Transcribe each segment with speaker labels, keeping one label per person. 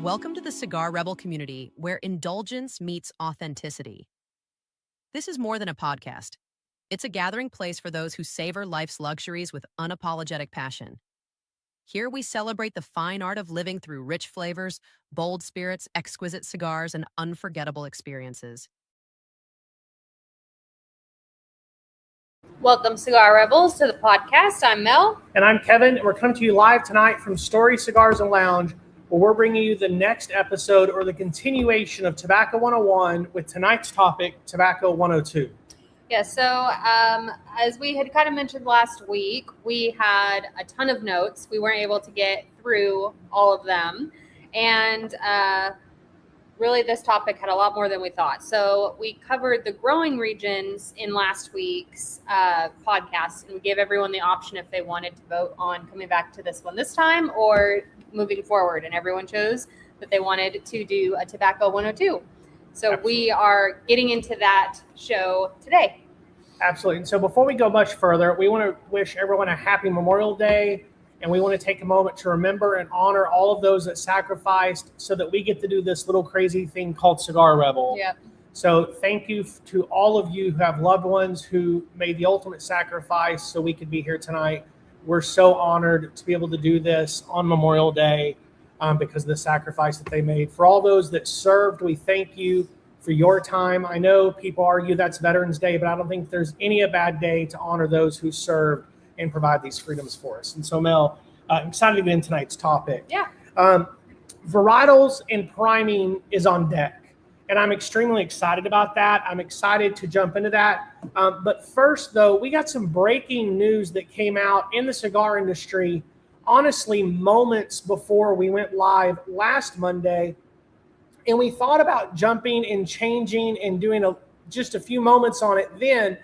Speaker 1: Welcome to the Cigar Rebel community, where indulgence meets authenticity. This is more than a podcast. It's a gathering place for those who savor life's luxuries with unapologetic passion. Here we celebrate the fine art of living through rich flavors, bold spirits, exquisite cigars, and unforgettable experiences.
Speaker 2: Welcome, Cigar Rebels, to the podcast. I'm Mel.
Speaker 3: And I'm Kevin, and we're coming to you live tonight from Story Cigars and Lounge, where we're bringing you the next episode or the continuation of Tobacco 101 with tonight's topic, Tobacco 102.
Speaker 2: Yeah, so as we had kind of mentioned last week, we had a ton of notes. We weren't able to get through all of them. And really, this topic had a lot more than we thought. So we covered the growing regions in last week's podcast, and we gave everyone the option if they wanted to vote on coming back to this one this time or moving forward. And everyone chose that they wanted to do a Tobacco 102. So
Speaker 3: Absolutely.
Speaker 2: We are getting into that show today.
Speaker 3: Absolutely. And so before we go much further, we want to wish everyone a happy Memorial Day. And we want to take a moment to remember and honor all of those that sacrificed so that we get to do this little crazy thing called Cigar Rebel.
Speaker 2: Yep.
Speaker 3: So thank you to all of you who have loved ones who made the ultimate sacrifice so we could be here tonight. We're so honored to be able to do this on Memorial Day because of the sacrifice that they made. For all those that served, we thank you for your time. I know people argue that's Veterans Day, but I don't think there's any a bad day to honor those who served and provide these freedoms for us. And so, Mel, I'm excited to get into tonight's topic.
Speaker 2: Yeah.
Speaker 3: Varietals and priming is on deck, and I'm extremely excited about that. I'm excited to jump into that. But first, though, we got some breaking news that came out in the cigar industry, honestly, moments before we went live last Monday. And we thought about jumping and changing and doing just a few moments on it then.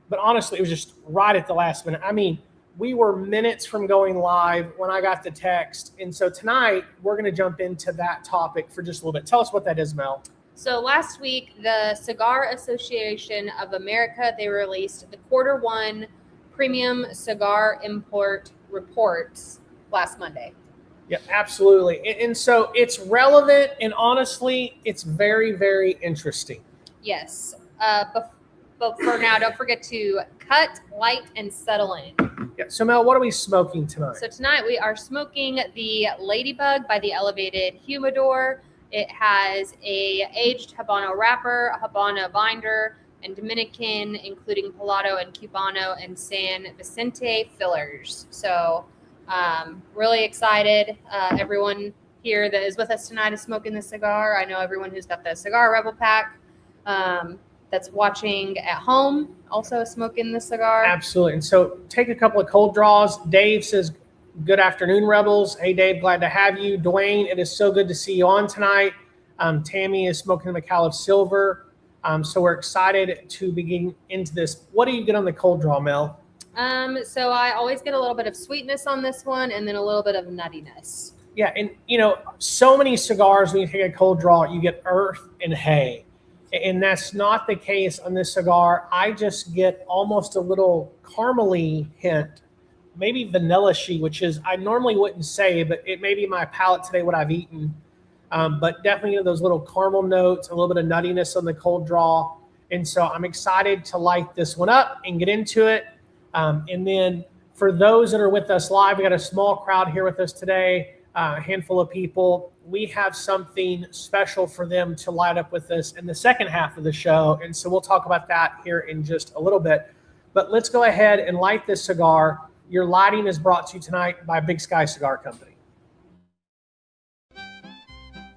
Speaker 3: But honestly, it was just right at the last minute. I mean, we were minutes from going live when I got the text. And so tonight, we're going to jump into that topic for just a little bit. Tell us what that is, Mel.
Speaker 2: So last week, the Cigar Association of America, they released the Q1 Premium Cigar Import Reports last Monday.
Speaker 3: Yeah, absolutely. And so it's relevant, and honestly, it's very, very interesting.
Speaker 2: Yes. But for now, don't forget to cut, light, and settle in.
Speaker 3: Yeah. So, Mel, what are we smoking tonight?
Speaker 2: So tonight we are smoking the Ladybug by the Elevated Humidor. It has a aged Habano wrapper, a Habano binder, and Dominican, including Pilato and Cubano and San Vicente fillers. So really excited. Everyone here that is with us tonight is smoking the cigar. I know everyone who's got the Cigar Rebel pack. That's watching at home, also smoking the cigar.
Speaker 3: Absolutely. And so take a couple of cold draws. Dave says, good afternoon, Rebels. Hey, Dave, glad to have you. Dwayne, it is so good to see you on tonight. Tammy is smoking the Macalif Silver. So we're excited to begin into this. What do you get on the cold draw, Mel?
Speaker 2: So I always get a little bit of sweetness on this one and then a little bit of nuttiness.
Speaker 3: Yeah, and, so many cigars, when you take a cold draw, you get earth and hay. And that's not the case on this cigar. I just get almost a little caramely hint, maybe vanilla-y, which is I normally wouldn't say, but it may be my palate today, what I've eaten. But definitely those little caramel notes, a little bit of nuttiness on the cold draw. And so I'm excited to light this one up and get into it. And then for those that are with us live, we got a small crowd here with us today, a handful of people. We have something special for them to light up with us in the second half of the show. And so we'll talk about that here in just a little bit. But let's go ahead and light this cigar. Your lighting is brought to you tonight by Big Sky Cigar Company.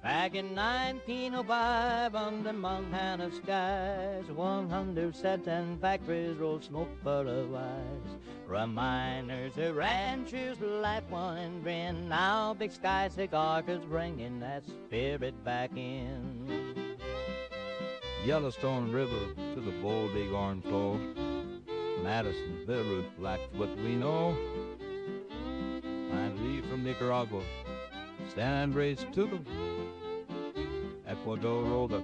Speaker 4: Back in 1905, under Montana skies, 100 satin factories rolled smoke for a while. Reminders of ranchers' life, one and grin. Now Big Sky Cigar is bringing that spirit back in.
Speaker 5: Yellowstone River to the bold bighorn flow. Madison River, like what we know. Pine leaf from Nicaragua. San Andres to the Ecuador roller.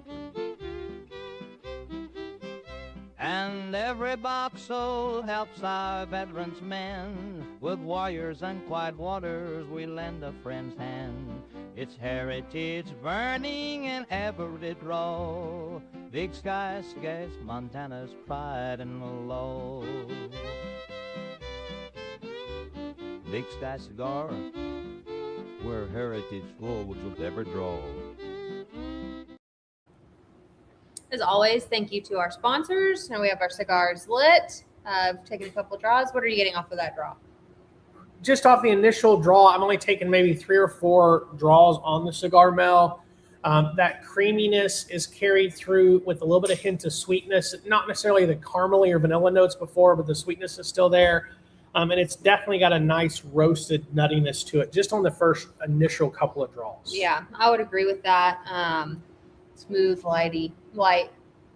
Speaker 4: And every box soul helps our veterans men. With warriors and quiet waters, we lend a friend's hand. Its heritage burning in every draw. Big Sky Cigars, Montana's pride and law. Big Sky Cigar, where heritage flows with every draw.
Speaker 2: As always, thank you to our sponsors. And we have our cigars lit. I've taken a couple draws. What are you getting off of that draw?
Speaker 3: Just off the initial draw, I'm only taking maybe 3 or 4 draws on the Cigar Rebel. That creaminess is carried through with a little bit of hint of sweetness, not necessarily the caramely or vanilla notes before, but the sweetness is still there. And it's definitely got a nice roasted nuttiness to it just on the first initial couple of draws.
Speaker 2: Yeah, I would agree with that. Smooth, light,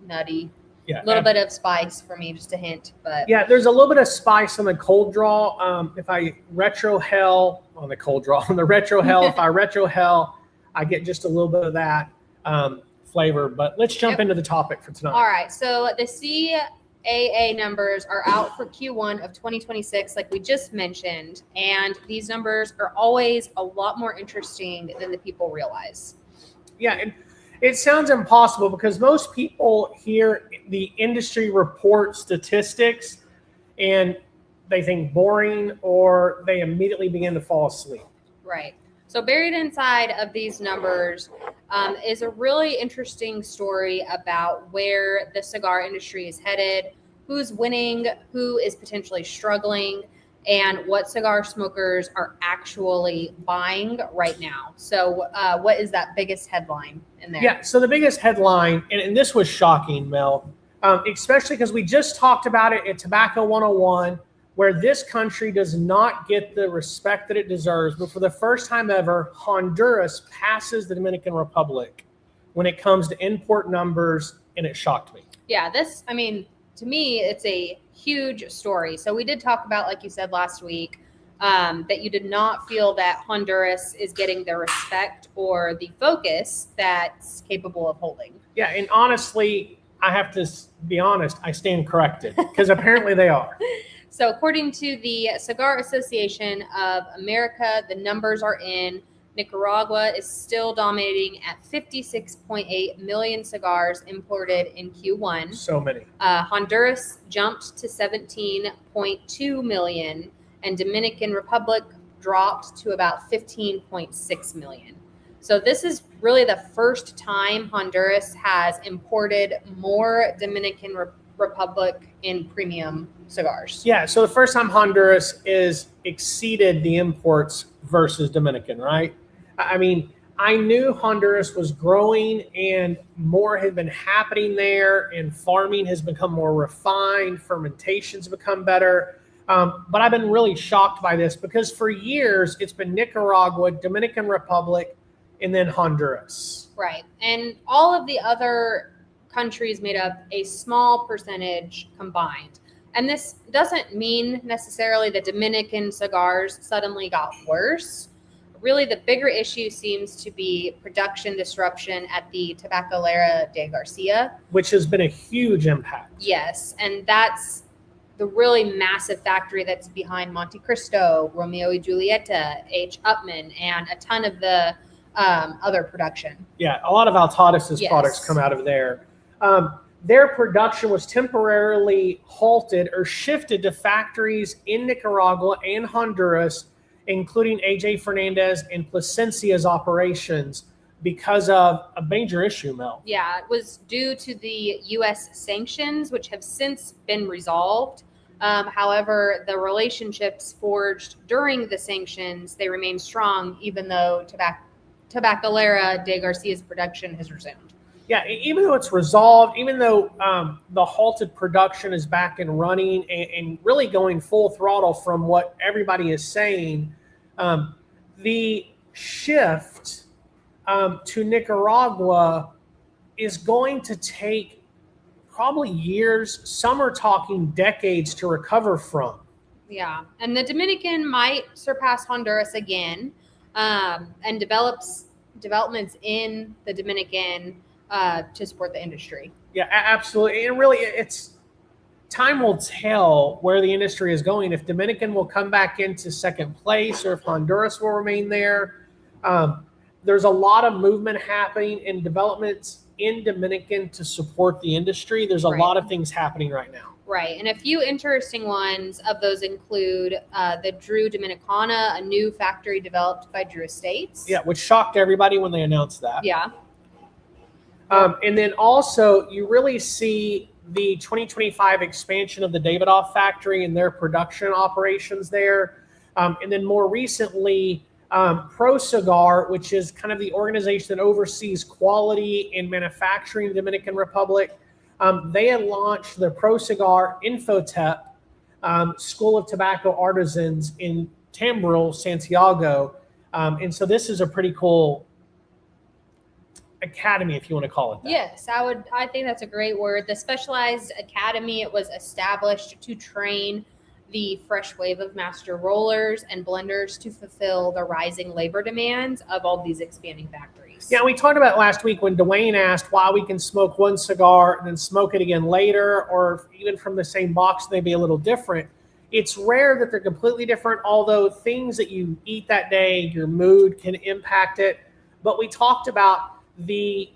Speaker 2: nutty.
Speaker 3: Yeah,
Speaker 2: A little bit of spice for me, just a hint. But
Speaker 3: yeah, there's a little bit of spice on the cold draw. If I retro hell on the cold draw, on the retro hell, if I retro hell, I get just a little bit of that flavor. But let's jump into the topic for tonight.
Speaker 2: All right, so the CAA numbers are out for Q1 of 2026, like we just mentioned, and these numbers are always a lot more interesting than the people realize.
Speaker 3: Yeah, and it sounds impossible because most people hear the industry report statistics and they think boring or they immediately begin to fall asleep.
Speaker 2: Right. So buried inside of these numbers is a really interesting story about where the cigar industry is headed, who's winning, who is potentially struggling, and what cigar smokers are actually buying right now. So what is that biggest headline in there?
Speaker 3: Yeah, so the biggest headline, and this was shocking, Mel, especially because we just talked about it at Tobacco 101, where this country does not get the respect that it deserves. But for the first time ever, Honduras passes the Dominican Republic when it comes to import numbers, and it shocked me.
Speaker 2: Yeah, to me, it's a huge story. So we did talk about, like you said last week, that you did not feel that Honduras is getting the respect or the focus that's capable of holding.
Speaker 3: Yeah, and honestly, I have to be honest, I stand corrected because apparently they are.
Speaker 2: So according to the Cigar Association of America, the numbers are in. Nicaragua is still dominating at 56.8 million cigars imported in Q1.
Speaker 3: So many.
Speaker 2: Honduras jumped to 17.2 million, and Dominican Republic dropped to about 15.6 million. So this is really the first time Honduras has imported more Dominican Republic in premium cigars.
Speaker 3: Yeah, so the first time Honduras is exceeded the imports versus Dominican, right? I mean, I knew Honduras was growing and more had been happening there, and farming has become more refined, fermentation's become better. But I've been really shocked by this because for years it's been Nicaragua, Dominican Republic, and then Honduras.
Speaker 2: Right. And all of the other countries made up a small percentage combined. And this doesn't mean necessarily that Dominican cigars suddenly got worse. Really, the bigger issue seems to be production disruption at the Tabacalera de Garcia,
Speaker 3: which has been a huge impact.
Speaker 2: Yes, and that's the really massive factory that's behind Monte Cristo, Romeo y Julieta, H. Upmann, and a ton of the other production.
Speaker 3: Yeah, a lot of Altadis's products come out of there. Their production was temporarily halted or shifted to factories in Nicaragua and Honduras, including AJ Fernandez and Plasencia's operations, because of a major issue, Mel.
Speaker 2: Yeah, it was due to the U.S. sanctions, which have since been resolved. However, the relationships forged during the sanctions, they remain strong, even though Tabacalera de Garcia's production has resumed.
Speaker 3: Yeah, even though it's resolved, even though the halted production is back and running and really going full throttle from what everybody is saying, the shift to Nicaragua is going to take probably years. Some are talking decades to recover from.
Speaker 2: Yeah, and the Dominican might surpass Honduras again, and developments in the Dominican to support the industry.
Speaker 3: Yeah, absolutely. And really, it's time will tell where the industry is going. If Dominican will come back into second place or if Honduras will remain there. there's a lot of movement happening and developments in Dominican to support the industry. There's a lot of things happening right now.
Speaker 2: Right. And a few interesting ones of those include the Drew Dominicana, a new factory developed by Drew Estates.
Speaker 3: Yeah, which shocked everybody when they announced that.
Speaker 2: Yeah.
Speaker 3: And then also you really see the 2025 expansion of the Davidoff factory and their production operations there. And then more recently, Pro Cigar, which is kind of the organization that oversees quality and manufacturing in the Dominican Republic. They had launched the Pro Cigar Infotep School of Tobacco Artisans in Tamboril, Santiago. And so this is a pretty cool academy, if you want to call it that.
Speaker 2: Yes, I think that's a great word. The specialized academy, it was established to train the fresh wave of master rollers and blenders to fulfill the rising labor demands of all these expanding factories.
Speaker 3: Yeah, we talked about last week when Dwayne asked why we can smoke one cigar and then smoke it again later, or even from the same box, they be a little different. It's rare that they're completely different, although things that you eat that day, your mood can impact it. But we talked about the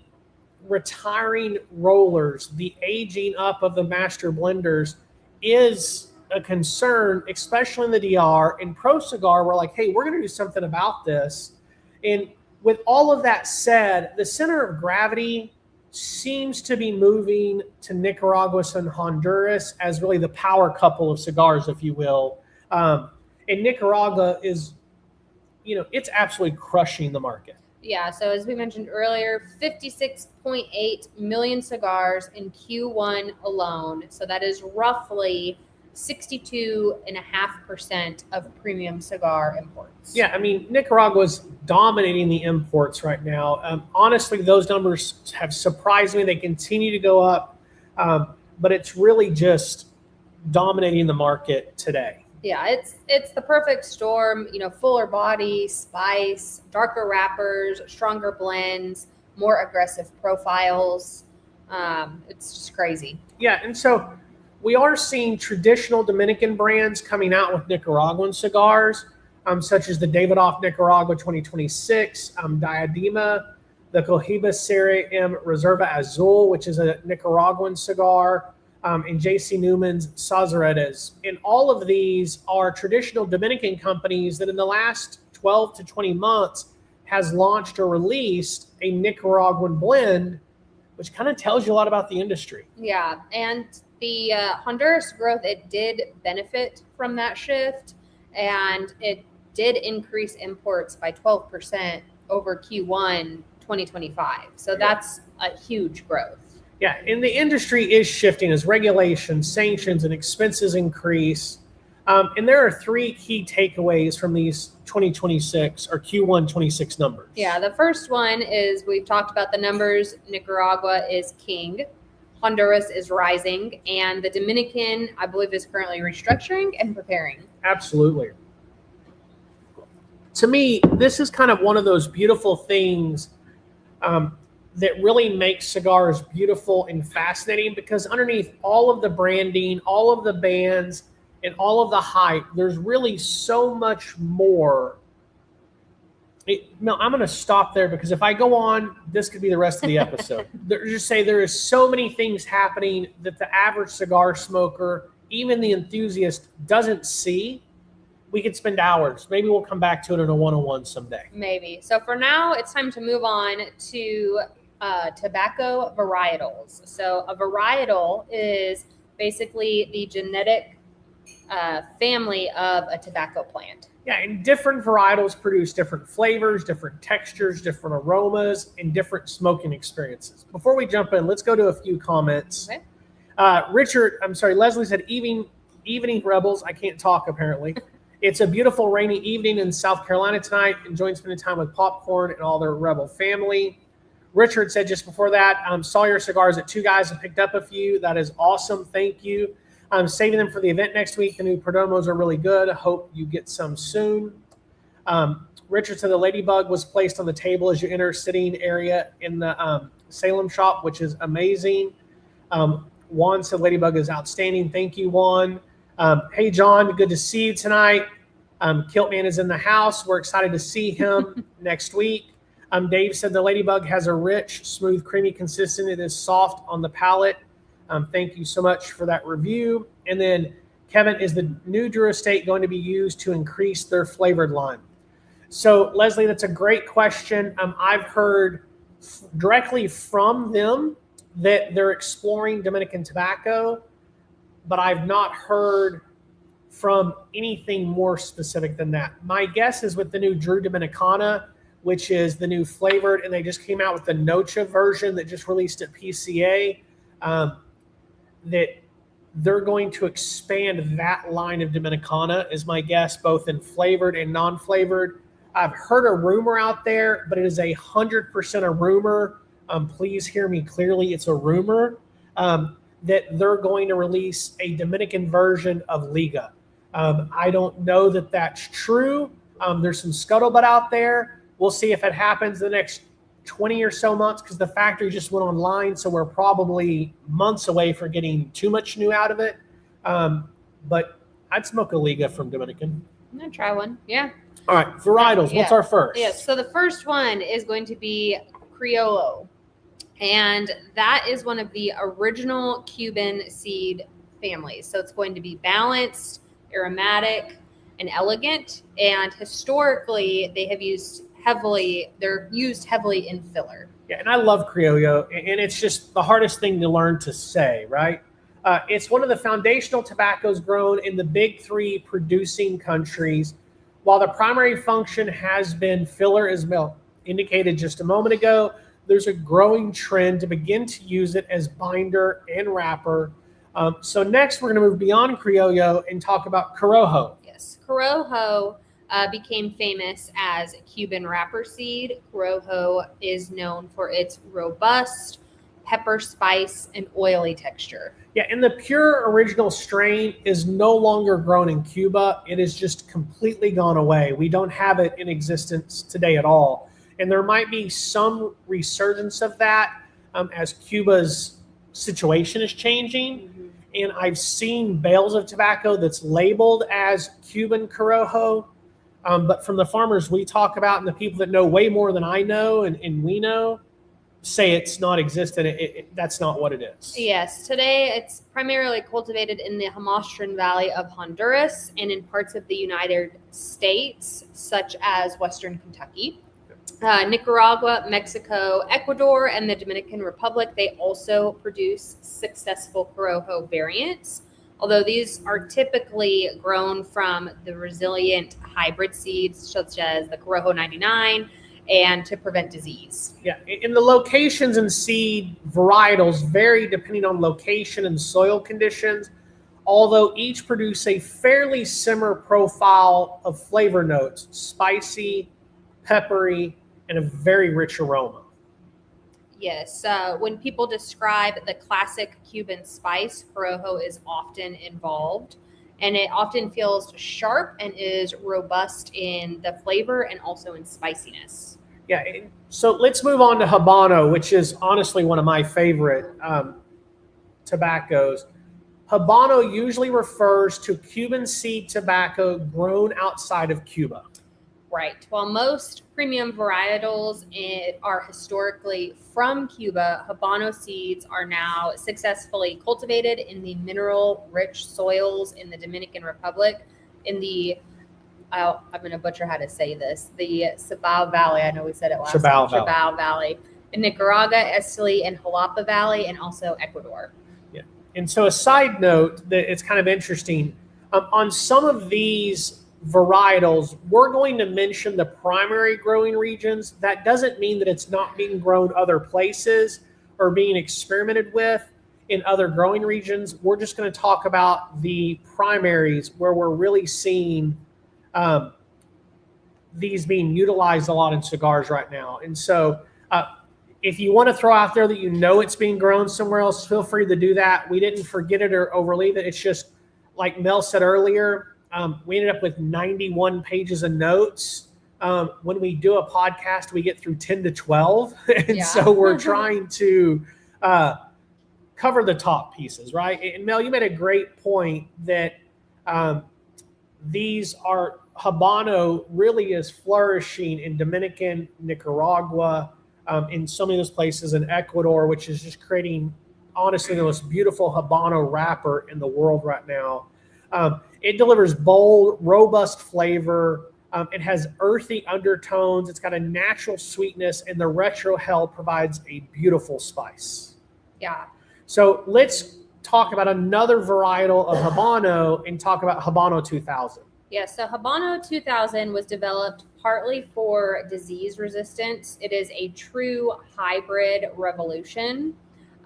Speaker 3: retiring rollers, the aging up of the master blenders is a concern, especially in the DR. In Pro Cigar, we're like, hey, we're going to do something about this. And with all of that said, the center of gravity seems to be moving to Nicaragua and Honduras as really the power couple of cigars, if you will. And Nicaragua is, it's absolutely crushing the market.
Speaker 2: Yeah, so as we mentioned earlier, 56.8 million cigars in Q1 alone. So that is roughly 62.5% of premium cigar imports.
Speaker 3: Yeah, I mean, Nicaragua's dominating the imports right now. Honestly, those numbers have surprised me. They continue to go up, but it's really just dominating the market today.
Speaker 2: Yeah, it's the perfect storm, fuller body, spice, darker wrappers, stronger blends, more aggressive profiles. It's just crazy.
Speaker 3: Yeah, and so we are seeing traditional Dominican brands coming out with Nicaraguan cigars, such as the Davidoff Nicaragua 2026, Diadema, the Cohiba Serie M Reserva Azul, which is a Nicaraguan cigar, and J.C. Newman's Sazaretes. And all of these are traditional Dominican companies that in the last 12 to 20 months has launched or released a Nicaraguan blend, which kind of tells you a lot about the industry.
Speaker 2: Yeah, and the Honduras growth, it did benefit from that shift, and it did increase imports by 12% over Q1 2025. So that's a huge growth.
Speaker 3: Yeah, and the industry is shifting as regulations, sanctions, and expenses increase. And there are three key takeaways from these 2026 or Q1 26 numbers.
Speaker 2: Yeah, the first one is we've talked about the numbers. Nicaragua is king, Honduras is rising, and the Dominican, I believe, is currently restructuring and preparing.
Speaker 3: Absolutely. To me, this is kind of one of those beautiful things that really makes cigars beautiful and fascinating, because underneath all of the branding, all of the bands, and all of the hype, there's really so much more. No, I'm going to stop there, because if I go on, this could be the rest of the episode. There is so many things happening that the average cigar smoker, even the enthusiast, doesn't see. We could spend hours. Maybe we'll come back to it in a one-on-one someday.
Speaker 2: Maybe. So for now, it's time to move on to tobacco varietals. So a varietal is basically the genetic family of a tobacco plant.
Speaker 3: Yeah, and different varietals produce different flavors, different textures, different aromas, and different smoking experiences. Before we jump in, let's go to a few comments.
Speaker 2: Okay.
Speaker 3: Leslie said, evening rebels. I can't talk, apparently. It's a beautiful rainy evening in South Carolina tonight. Enjoying spending time with Popcorn and all their Rebel family. Richard said just before that, saw your cigars at Two Guys and picked up a few. That is awesome. Thank you. I'm saving them for the event next week. The new Perdomos are really good. I hope you get some soon. Richard said the Ladybug was placed on the table as you enter sitting area in the Salem shop, which is amazing. Juan said Ladybug is outstanding. Thank you, Juan. Hey, John, good to see you tonight. Kiltman is in the house. We're excited to see him next week. Dave said the Ladybug has a rich, smooth, creamy consistency. It is soft on the palate. Thank you so much for that review. And then Kevin, is the new Drew Estate going to be used to increase their flavored line? So Leslie, that's a great question. I've heard directly from them that they're exploring Dominican tobacco, but I've not heard from anything more specific than that. My guess is with the new Drew Dominicana, which is the new flavored, and they just came out with the Noche version that just released at PCA, that they're going to expand that line of Dominicana is my guess, both in flavored and non-flavored. I've heard a rumor out there, but it is 100% a rumor. Please hear me clearly. It's a rumor that they're going to release a Dominican version of Liga. I don't know that that's true. There's some scuttlebutt out there. We'll see if it happens the next 20 or so months because the factory just went online, so we're probably months away from getting too much new out of it. But I'd smoke a Liga from Dominican.
Speaker 2: I'm going to try one. Yeah.
Speaker 3: All right, varietals. What's our first?
Speaker 2: Yes, so the first one is going to be Criollo. And that is one of the original Cuban seed families. So it's going to be balanced, aromatic, and elegant. And historically, they're used heavily in filler.
Speaker 3: Yeah, and I love Criollo, and it's just the hardest thing to learn to say, right? It's one of the foundational tobaccos grown in the big three producing countries. While the primary function has been filler, as Mel indicated just a moment ago, there's a growing trend to begin to use it as binder and wrapper. So next, we're going to move beyond Criollo and talk about Corojo.
Speaker 2: Yes, Corojo became famous as Cuban wrapper seed. Corojo is known for its robust pepper, spice, and oily texture.
Speaker 3: Yeah, and the pure original strain is no longer grown in Cuba. It has just completely gone away. We don't have it in existence today at all. And there might be some resurgence of that as Cuba's situation is changing. Mm-hmm. And I've seen bales of tobacco that's labeled as Cuban Corojo. But from the farmers we talk about and the people that know way more than I know and we know, say it's not existent. That's not what it is.
Speaker 2: Yes. Today, it's primarily cultivated in the Jamastran Valley of Honduras and in parts of the United States, such as Western Kentucky. Nicaragua, Mexico, Ecuador, and the Dominican Republic, they also produce successful Corojo variants, although these are typically grown from the resilient hybrid seeds, such as the Corojo 99, and to prevent disease.
Speaker 3: Yeah, and the locations and seed varietals vary depending on location and soil conditions, although each produce a fairly similar profile of flavor notes, spicy, peppery, and a very rich aroma.
Speaker 2: Yes, when people describe the classic Cuban spice, Corojo is often involved, and it often feels sharp and is robust in the flavor and also in spiciness.
Speaker 3: Yeah, so let's move on to Habano, which is honestly one of my favorite tobaccos. Habano usually refers to Cuban seed tobacco grown outside of Cuba.
Speaker 2: Right. While most premium varietals are historically from Cuba, Habano seeds are now successfully cultivated in the mineral-rich soils in the Dominican Republic, in the, I'm going to butcher how to say this, the Cibao Valley. I know we said it last time. Cibao Valley. In Nicaragua, Esteli, and Jalapa Valley, and also Ecuador.
Speaker 3: Yeah. And so a side note that it's kind of interesting, on some of these varietals, we're going to mention the primary growing regions. That doesn't mean that it's not being grown other places or being experimented with in other growing regions. We're just going to talk about the primaries where we're really seeing these being utilized a lot in cigars right now. And so if you want to throw out there that you know it's being grown somewhere else, feel free to do that. We didn't forget it or overleave it. It's just like Mel said earlier, we ended up with 91 pages of notes. When we do a podcast, we get through 10 to 12. And so we're trying to cover the top pieces, right? And Mel, you made a great point that these are Habano really is flourishing in Dominican, Nicaragua, in so many of those places, in Ecuador, which is just creating, honestly, the most beautiful Habano wrapper in the world right now. It delivers bold, robust flavor. It has earthy undertones. It's got a natural sweetness, and the retro hell provides a beautiful spice.
Speaker 2: Yeah.
Speaker 3: So let's talk about another varietal of Habano and talk about Habano 2000.
Speaker 2: Yeah, so Habano 2000 was developed partly for disease resistance. It is a true hybrid revolution.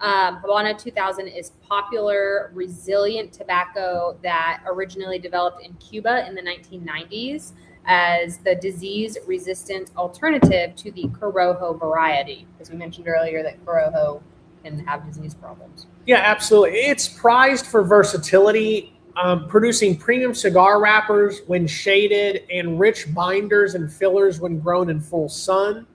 Speaker 2: Habano 2000 is popular, resilient tobacco that originally developed in Cuba in the 1990s as the disease-resistant alternative to the Corojo variety. As we mentioned earlier, that Corojo can have disease problems.
Speaker 3: Yeah, absolutely. It's prized for versatility, producing premium cigar wrappers when shaded and rich binders and fillers when grown in full sun.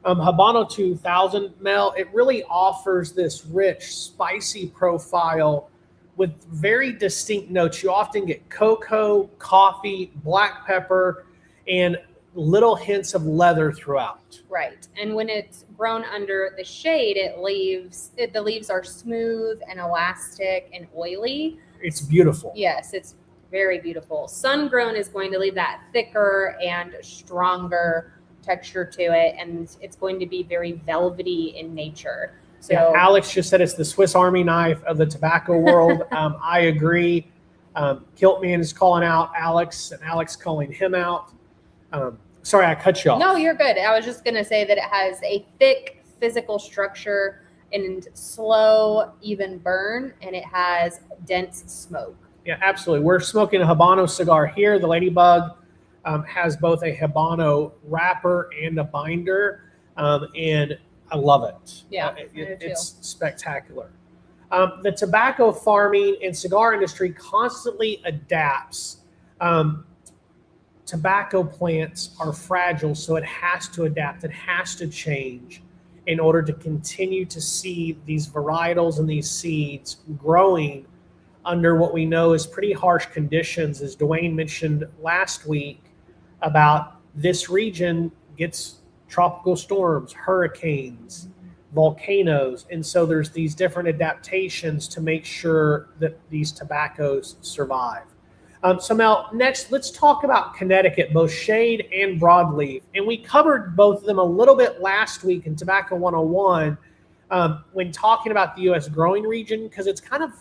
Speaker 3: Habano 2000, Mel, it really offers this rich, spicy profile with very distinct notes. You often get cocoa, coffee, black pepper, and little hints of leather throughout.
Speaker 2: Right. And when it's grown under the shade, the leaves are smooth and elastic and oily.
Speaker 3: It's beautiful.
Speaker 2: Yes, it's very beautiful. Sun grown is going to leave that thicker and stronger texture to it, and it's going to be very velvety in nature. So
Speaker 3: yeah, Alex just said it's the Swiss Army knife of the tobacco world. I agree. Kiltman is calling out Alex, and Alex calling him out. Sorry, I cut you off.
Speaker 2: No, you're good. I was just going to say that it has a thick physical structure and slow, even burn, and it has dense smoke.
Speaker 3: Yeah, absolutely. We're smoking a Habano cigar here. The Ladybug has both a Habano wrapper and a binder, and I love it.
Speaker 2: Yeah,
Speaker 3: it's spectacular. The tobacco farming and cigar industry constantly adapts. Tobacco plants are fragile, so it has to adapt. It has to change in order to continue to see these varietals and these seeds growing under what we know is pretty harsh conditions. As Dwayne mentioned last week about this region gets tropical storms, hurricanes, volcanoes. And so there's these different adaptations to make sure that these tobaccos survive. So Mel, next, let's talk about Connecticut, both shade and broadleaf. And we covered both of them a little bit last week in Tobacco 101 when talking about the U.S. growing region, because it's kind of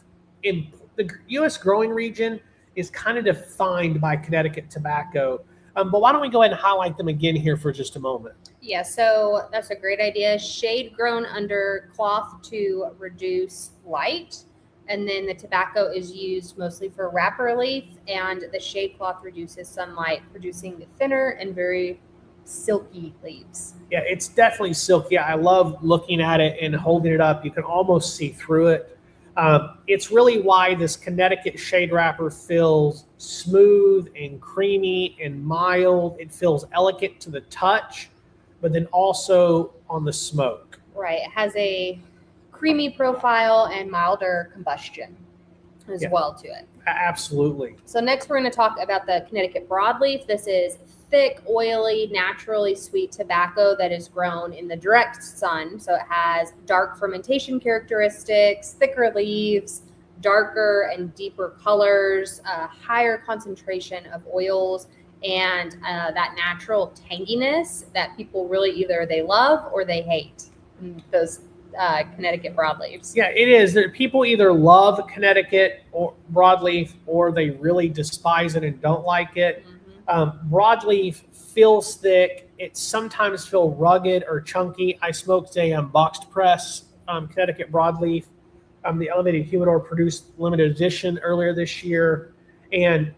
Speaker 3: in the U.S. growing region is kind of defined by Connecticut tobacco. But why don't we go ahead and highlight them again here for just a moment?
Speaker 2: Yeah, so that's a great idea. Shade grown under cloth to reduce light. And then the tobacco is used mostly for wrapper leaf, and the shade cloth reduces sunlight, producing the thinner and very silky leaves.
Speaker 3: Yeah, it's definitely silky. I love looking at it and holding it up. You can almost see through it. It's really why this Connecticut shade wrapper feels smooth and creamy and mild. It feels elegant to the touch, but then also on the smoke.
Speaker 2: Right. It has a creamy profile and milder combustion as well to it.
Speaker 3: Absolutely.
Speaker 2: So next we're going to talk about the Connecticut broadleaf. This is thick, oily, naturally sweet tobacco that is grown in the direct sun. So it has dark fermentation characteristics, thicker leaves, darker and deeper colors, higher concentration of oils, and that natural tanginess that people really either they love or they hate. Those Connecticut broadleafs.
Speaker 3: Yeah, it is. People either love Connecticut or broadleaf, or they really despise it and don't like it. Broadleaf feels thick. It sometimes feels rugged or chunky. I smoked a boxed press Connecticut broadleaf. The Elevated Humidor produced limited edition earlier this year, and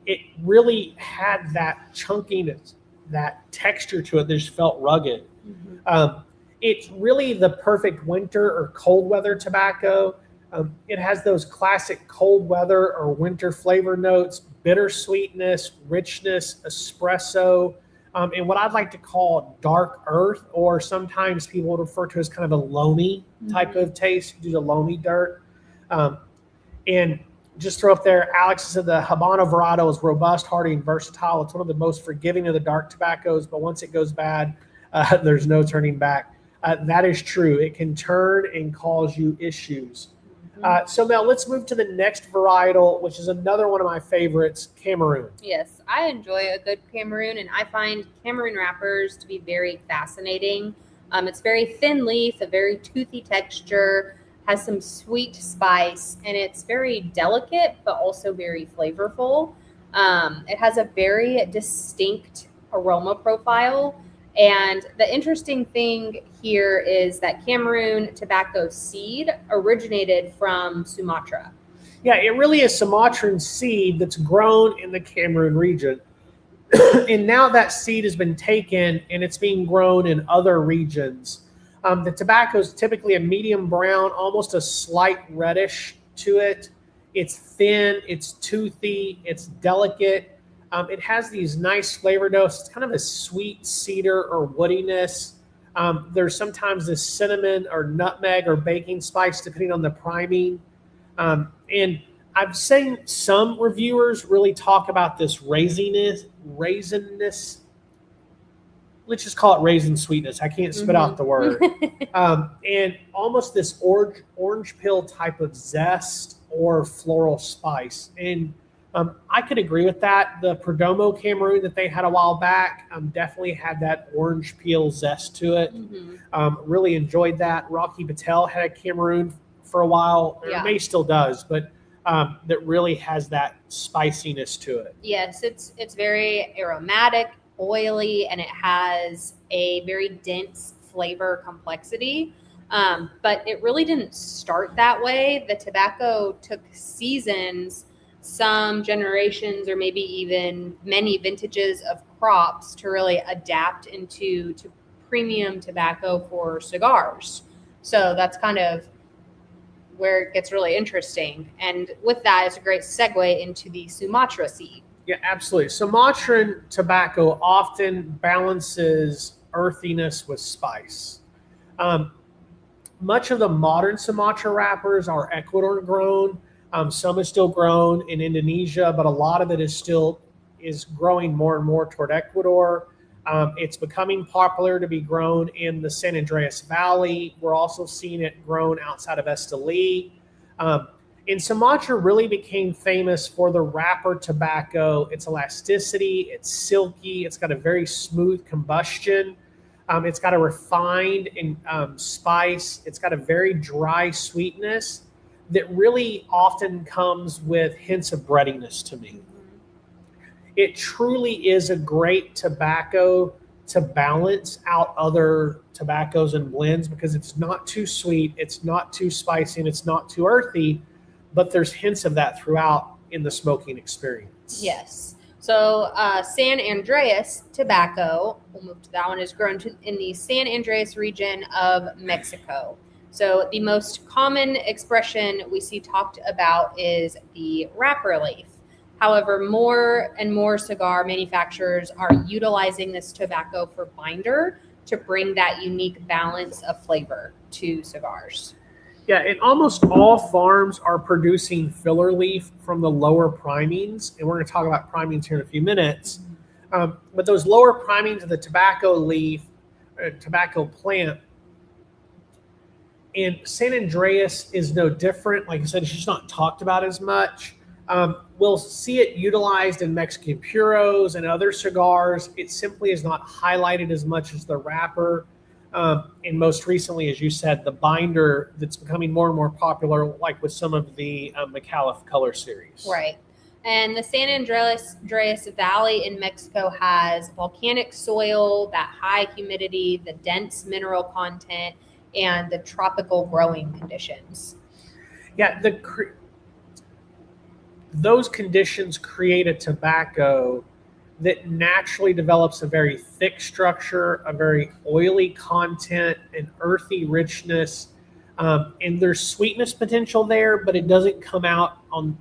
Speaker 3: it really had that chunkiness, that texture to it that just felt rugged. It's really the perfect winter or cold weather tobacco. It has those classic cold weather or winter flavor notes, bitter sweetness, richness, espresso, and what I'd like to call dark earth, or sometimes people would refer to as kind of a loamy type of taste due to loamy dirt. And just throw up there, Alex said the Habano Verado is robust, hardy, and versatile. It's one of the most forgiving of the dark tobaccos, but once it goes bad, there's no turning back. That is true. It can turn and cause you issues. So Mel, let's move to the next varietal, which is another one of my favorites, Cameroon.
Speaker 2: Yes, I enjoy a good Cameroon, and I find Cameroon wrappers to be very fascinating. It's very thin leaf, a very toothy texture, has some sweet spice, and it's very delicate, but also very flavorful. It has a very distinct aroma profile. And the interesting thing here is that Cameroon tobacco seed originated from Sumatra.
Speaker 3: Yeah, it really is Sumatran seed that's grown in the Cameroon region. And now that seed has been taken and it's being grown in other regions. The tobacco is typically a medium brown, almost a slight reddish to it. It's thin, it's toothy, it's delicate. It has these nice flavor notes. It's kind of a sweet cedar or woodiness. There's sometimes this cinnamon or nutmeg or baking spice depending on the priming. And I've seen some reviewers really talk about this raisiness. Let's just call it raisin sweetness. I can't spit out the word. And almost this orange peel type of zest or floral spice. And I could agree with that. The Perdomo Cameroon that they had a while back definitely had that orange peel zest to it. Really enjoyed that. Rocky Patel had a Cameroon for a while. Yeah. It may still does, but that really has that spiciness to it.
Speaker 2: Yes, it's very aromatic, oily, and it has a very dense flavor complexity. But it really didn't start that way. The tobacco took seasons, some generations, or maybe even many vintages of crops to really adapt into premium tobacco for cigars. So that's kind of where it gets really interesting. And with that, it's a great segue into the Sumatra seed.
Speaker 3: Yeah, absolutely. Sumatran tobacco often balances earthiness with spice. Much of the modern Sumatra wrappers are Ecuador grown. Some is still grown in Indonesia, but a lot of it is growing more and more toward Ecuador. It's becoming popular to be grown in the San Andreas Valley. We're also seeing it grown outside of Esteli. And Sumatra really became famous for the wrapper tobacco. Its elasticity, it's silky, it's got a very smooth combustion. It's got a refined spice. It's got a very dry sweetness that really often comes with hints of breadiness to me. It truly is a great tobacco to balance out other tobaccos and blends because it's not too sweet, it's not too spicy, and it's not too earthy, but there's hints of that throughout in the smoking experience.
Speaker 2: Yes. So San Andreas tobacco, we'll move to that one, is grown in the San Andreas region of Mexico. So the most common expression we see talked about is the wrapper leaf. However, more and more cigar manufacturers are utilizing this tobacco for binder to bring that unique balance of flavor to cigars.
Speaker 3: Yeah, and almost all farms are producing filler leaf from the lower primings, and we're going to talk about primings here in a few minutes. But those lower primings of the tobacco leaf, tobacco plant, and San Andreas is no different. Like I said, it's just not talked about as much. We'll see it utilized in Mexican puros and other cigars. It simply is not highlighted as much as the wrapper. And most recently, as you said, the binder that's becoming more and more popular, like with some of the McAuliffe color series.
Speaker 2: Right. And the San Andreas Valley in Mexico has volcanic soil, that high humidity, the dense mineral content, and the tropical growing conditions.
Speaker 3: Yeah, those conditions create a tobacco that naturally develops a very thick structure, a very oily content, an earthy richness, and there's sweetness potential there, but it doesn't come out on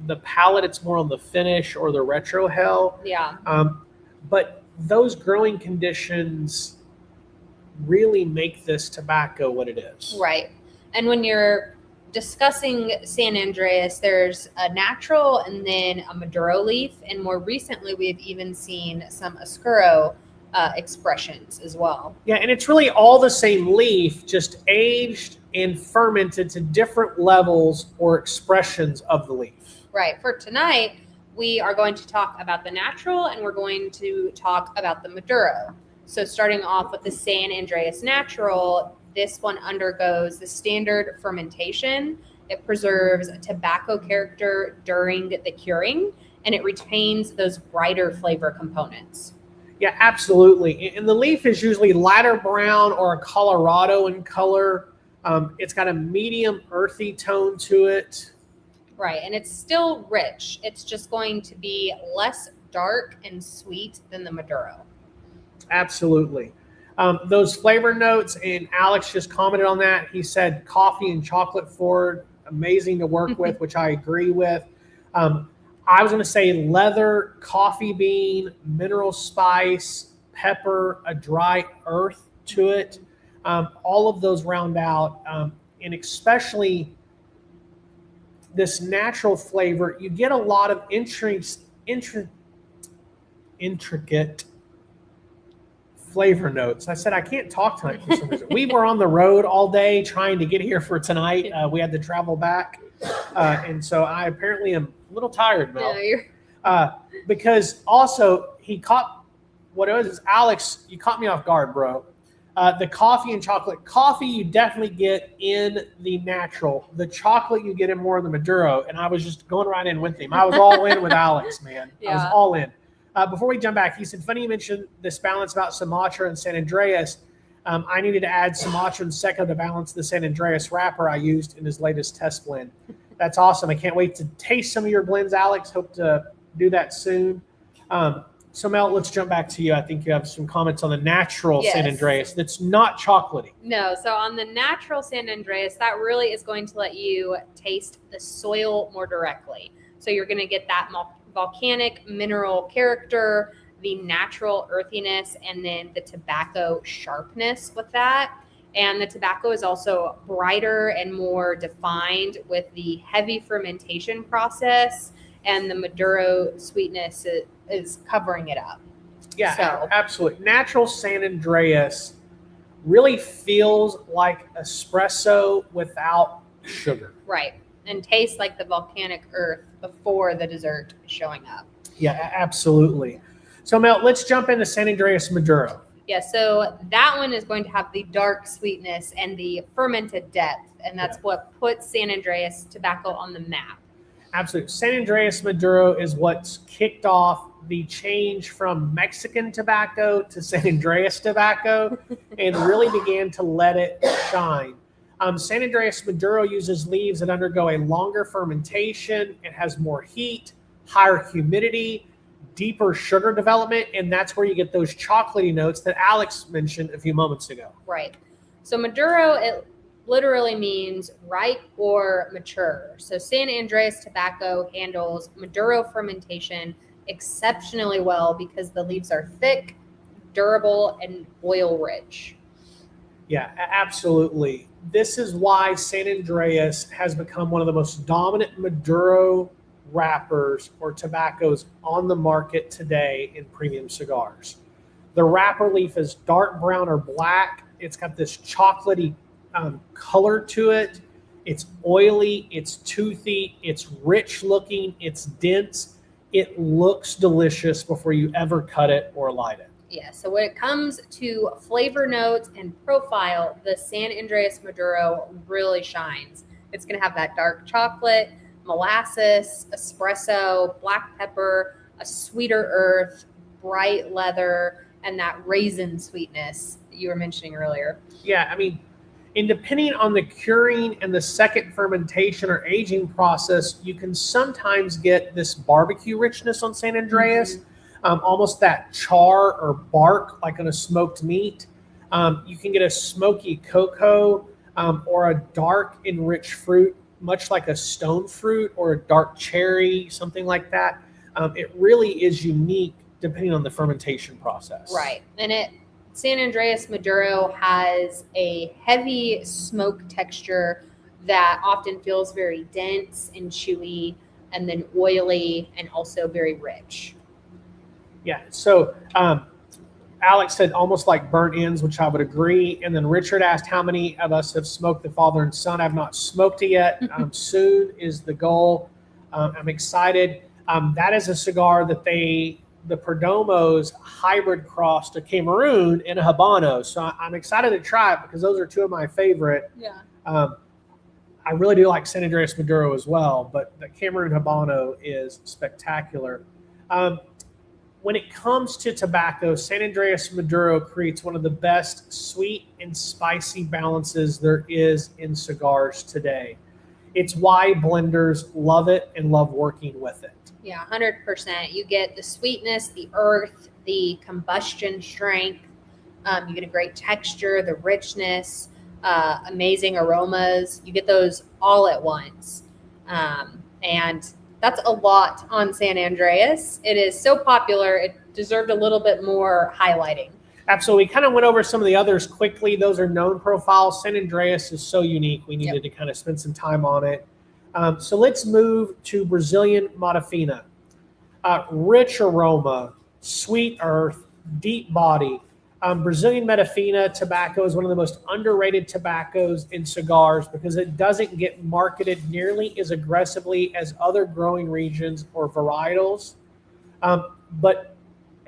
Speaker 3: the palate. It's more on the finish or the retrohale.
Speaker 2: Yeah.
Speaker 3: But those growing conditions really make this tobacco what it is.
Speaker 2: Right. And when you're discussing San Andreas, there's a natural and then a Maduro leaf. And more recently, we've even seen some Oscuro expressions as well.
Speaker 3: Yeah, and it's really all the same leaf, just aged and fermented to different levels or expressions of the leaf.
Speaker 2: Right. For tonight, we are going to talk about the natural and we're going to talk about the Maduro. So starting off with the San Andreas natural, this one undergoes the standard fermentation. It preserves a tobacco character during the curing, and it retains those brighter flavor components.
Speaker 3: Yeah, absolutely. And the leaf is usually lighter brown or a Colorado in color. It's got a medium earthy tone to it.
Speaker 2: Right, and it's still rich. It's just going to be less dark and sweet than the Maduro.
Speaker 3: Absolutely. Those flavor notes, and Alex just commented on that. He said coffee and chocolate forward, amazing to work with, which I agree with. I was going to say leather, coffee bean, mineral spice, pepper, a dry earth to it. All of those round out, and especially this natural flavor. You get a lot of intricate flavor notes. I said I can't talk tonight for some reason. We were on the road all day trying to get here for tonight. We had to travel back, and so I apparently am a little tired, Mel.
Speaker 2: No, you're...
Speaker 3: Because also he caught what it was. Is Alex, you caught me off guard, bro. The coffee and chocolate. Coffee you definitely get in the natural. The chocolate you get in more in the Maduro. And I was just going right in with him. I was all in with Alex, man.
Speaker 2: Yeah.
Speaker 3: I was all in. Before we jump back, he said, funny you mentioned this balance about Sumatra and San Andreas. I needed to add Sumatra and Seco to balance the San Andreas wrapper I used in his latest test blend. That's awesome. I can't wait to taste some of your blends, Alex. Hope to do that soon. So, Mel, let's jump back to you. I think you have some comments on the natural
Speaker 2: Yes.
Speaker 3: San Andreas that's not chocolatey.
Speaker 2: No, so on the natural San Andreas, that really is going to let you taste the soil more directly. So you're going to get that volcanic mineral character, the natural earthiness, and then the tobacco sharpness with that. And the tobacco is also brighter and more defined with the heavy fermentation process, and the Maduro sweetness is covering it up.
Speaker 3: Yeah,
Speaker 2: So-
Speaker 3: absolutely. Natural San Andreas really feels like espresso without sugar.
Speaker 2: Right. And tastes like the volcanic earth before the dessert is showing up.
Speaker 3: Yeah, absolutely. So, Mel, let's jump into San Andreas Maduro.
Speaker 2: Yeah, so that one is going to have the dark sweetness and the fermented depth, and that's what puts San Andreas tobacco on the map.
Speaker 3: Absolutely. San Andreas Maduro is what's kicked off the change from Mexican tobacco to San Andreas tobacco and really began to let it shine. San Andreas Maduro uses leaves that undergo a longer fermentation. It has more heat, higher humidity, deeper sugar development, and that's where you get those chocolatey notes that Alex mentioned a few moments ago.
Speaker 2: Right. So Maduro, it literally means ripe or mature. So San Andreas tobacco handles Maduro fermentation exceptionally well because the leaves are thick, durable, and oil rich.
Speaker 3: Yeah, absolutely. This is why San Andreas has become one of the most dominant Maduro wrappers or tobaccos on the market today in premium cigars. The wrapper leaf is dark brown or black. It's got this chocolatey color to it. It's oily, it's toothy, it's rich looking, it's dense. It looks delicious before you ever cut it or light it.
Speaker 2: Yeah, so when it comes to flavor notes and profile, the San Andreas Maduro really shines. It's going to have that dark chocolate, molasses, espresso, black pepper, a sweeter earth, bright leather, and that raisin sweetness that you were mentioning earlier.
Speaker 3: Yeah, I mean, and depending on the curing and the second fermentation or aging process, you can sometimes get this barbecue richness on San Andreas, almost that char or bark like on a smoked meat. You can get a smoky cocoa or a dark and rich fruit, much like a stone fruit or a dark cherry, something like that. It really is unique depending on the fermentation process.
Speaker 2: Right. And San Andreas Maduro has a heavy smoke texture, that often feels very dense and chewy, and then oily and also very rich.
Speaker 3: Yeah. So Alex said almost like burnt ends, which I would agree. And then Richard asked how many of us have smoked the father and son. I've not smoked it yet. Soon is the goal. I'm excited. That is a cigar that the Perdomos hybrid crossed a Cameroon and a Habano. So I'm excited to try it because those are two of my favorite.
Speaker 2: Yeah.
Speaker 3: I really do like San Andreas Maduro as well, but the Cameroon Habano is spectacular. When it comes to tobacco, San Andreas Maduro creates one of the best sweet and spicy balances there is in cigars today. It's why blenders love it and love working with it.
Speaker 2: Yeah, 100%. You get the sweetness, the earth, the combustion strength. You get a great texture, the richness, amazing aromas. You get those all at once. And that's a lot on San Andreas. It is so popular, it deserved a little bit more highlighting.
Speaker 3: Absolutely. We kind of went over some of the others quickly. Those are known profiles. San Andreas is so unique. We needed to kind of spend some time on it. So let's move to Brazilian Matafina. Rich aroma, sweet earth, deep body. Brazilian Matafina tobacco is one of the most underrated tobaccos in cigars because it doesn't get marketed nearly as aggressively as other growing regions or varietals. But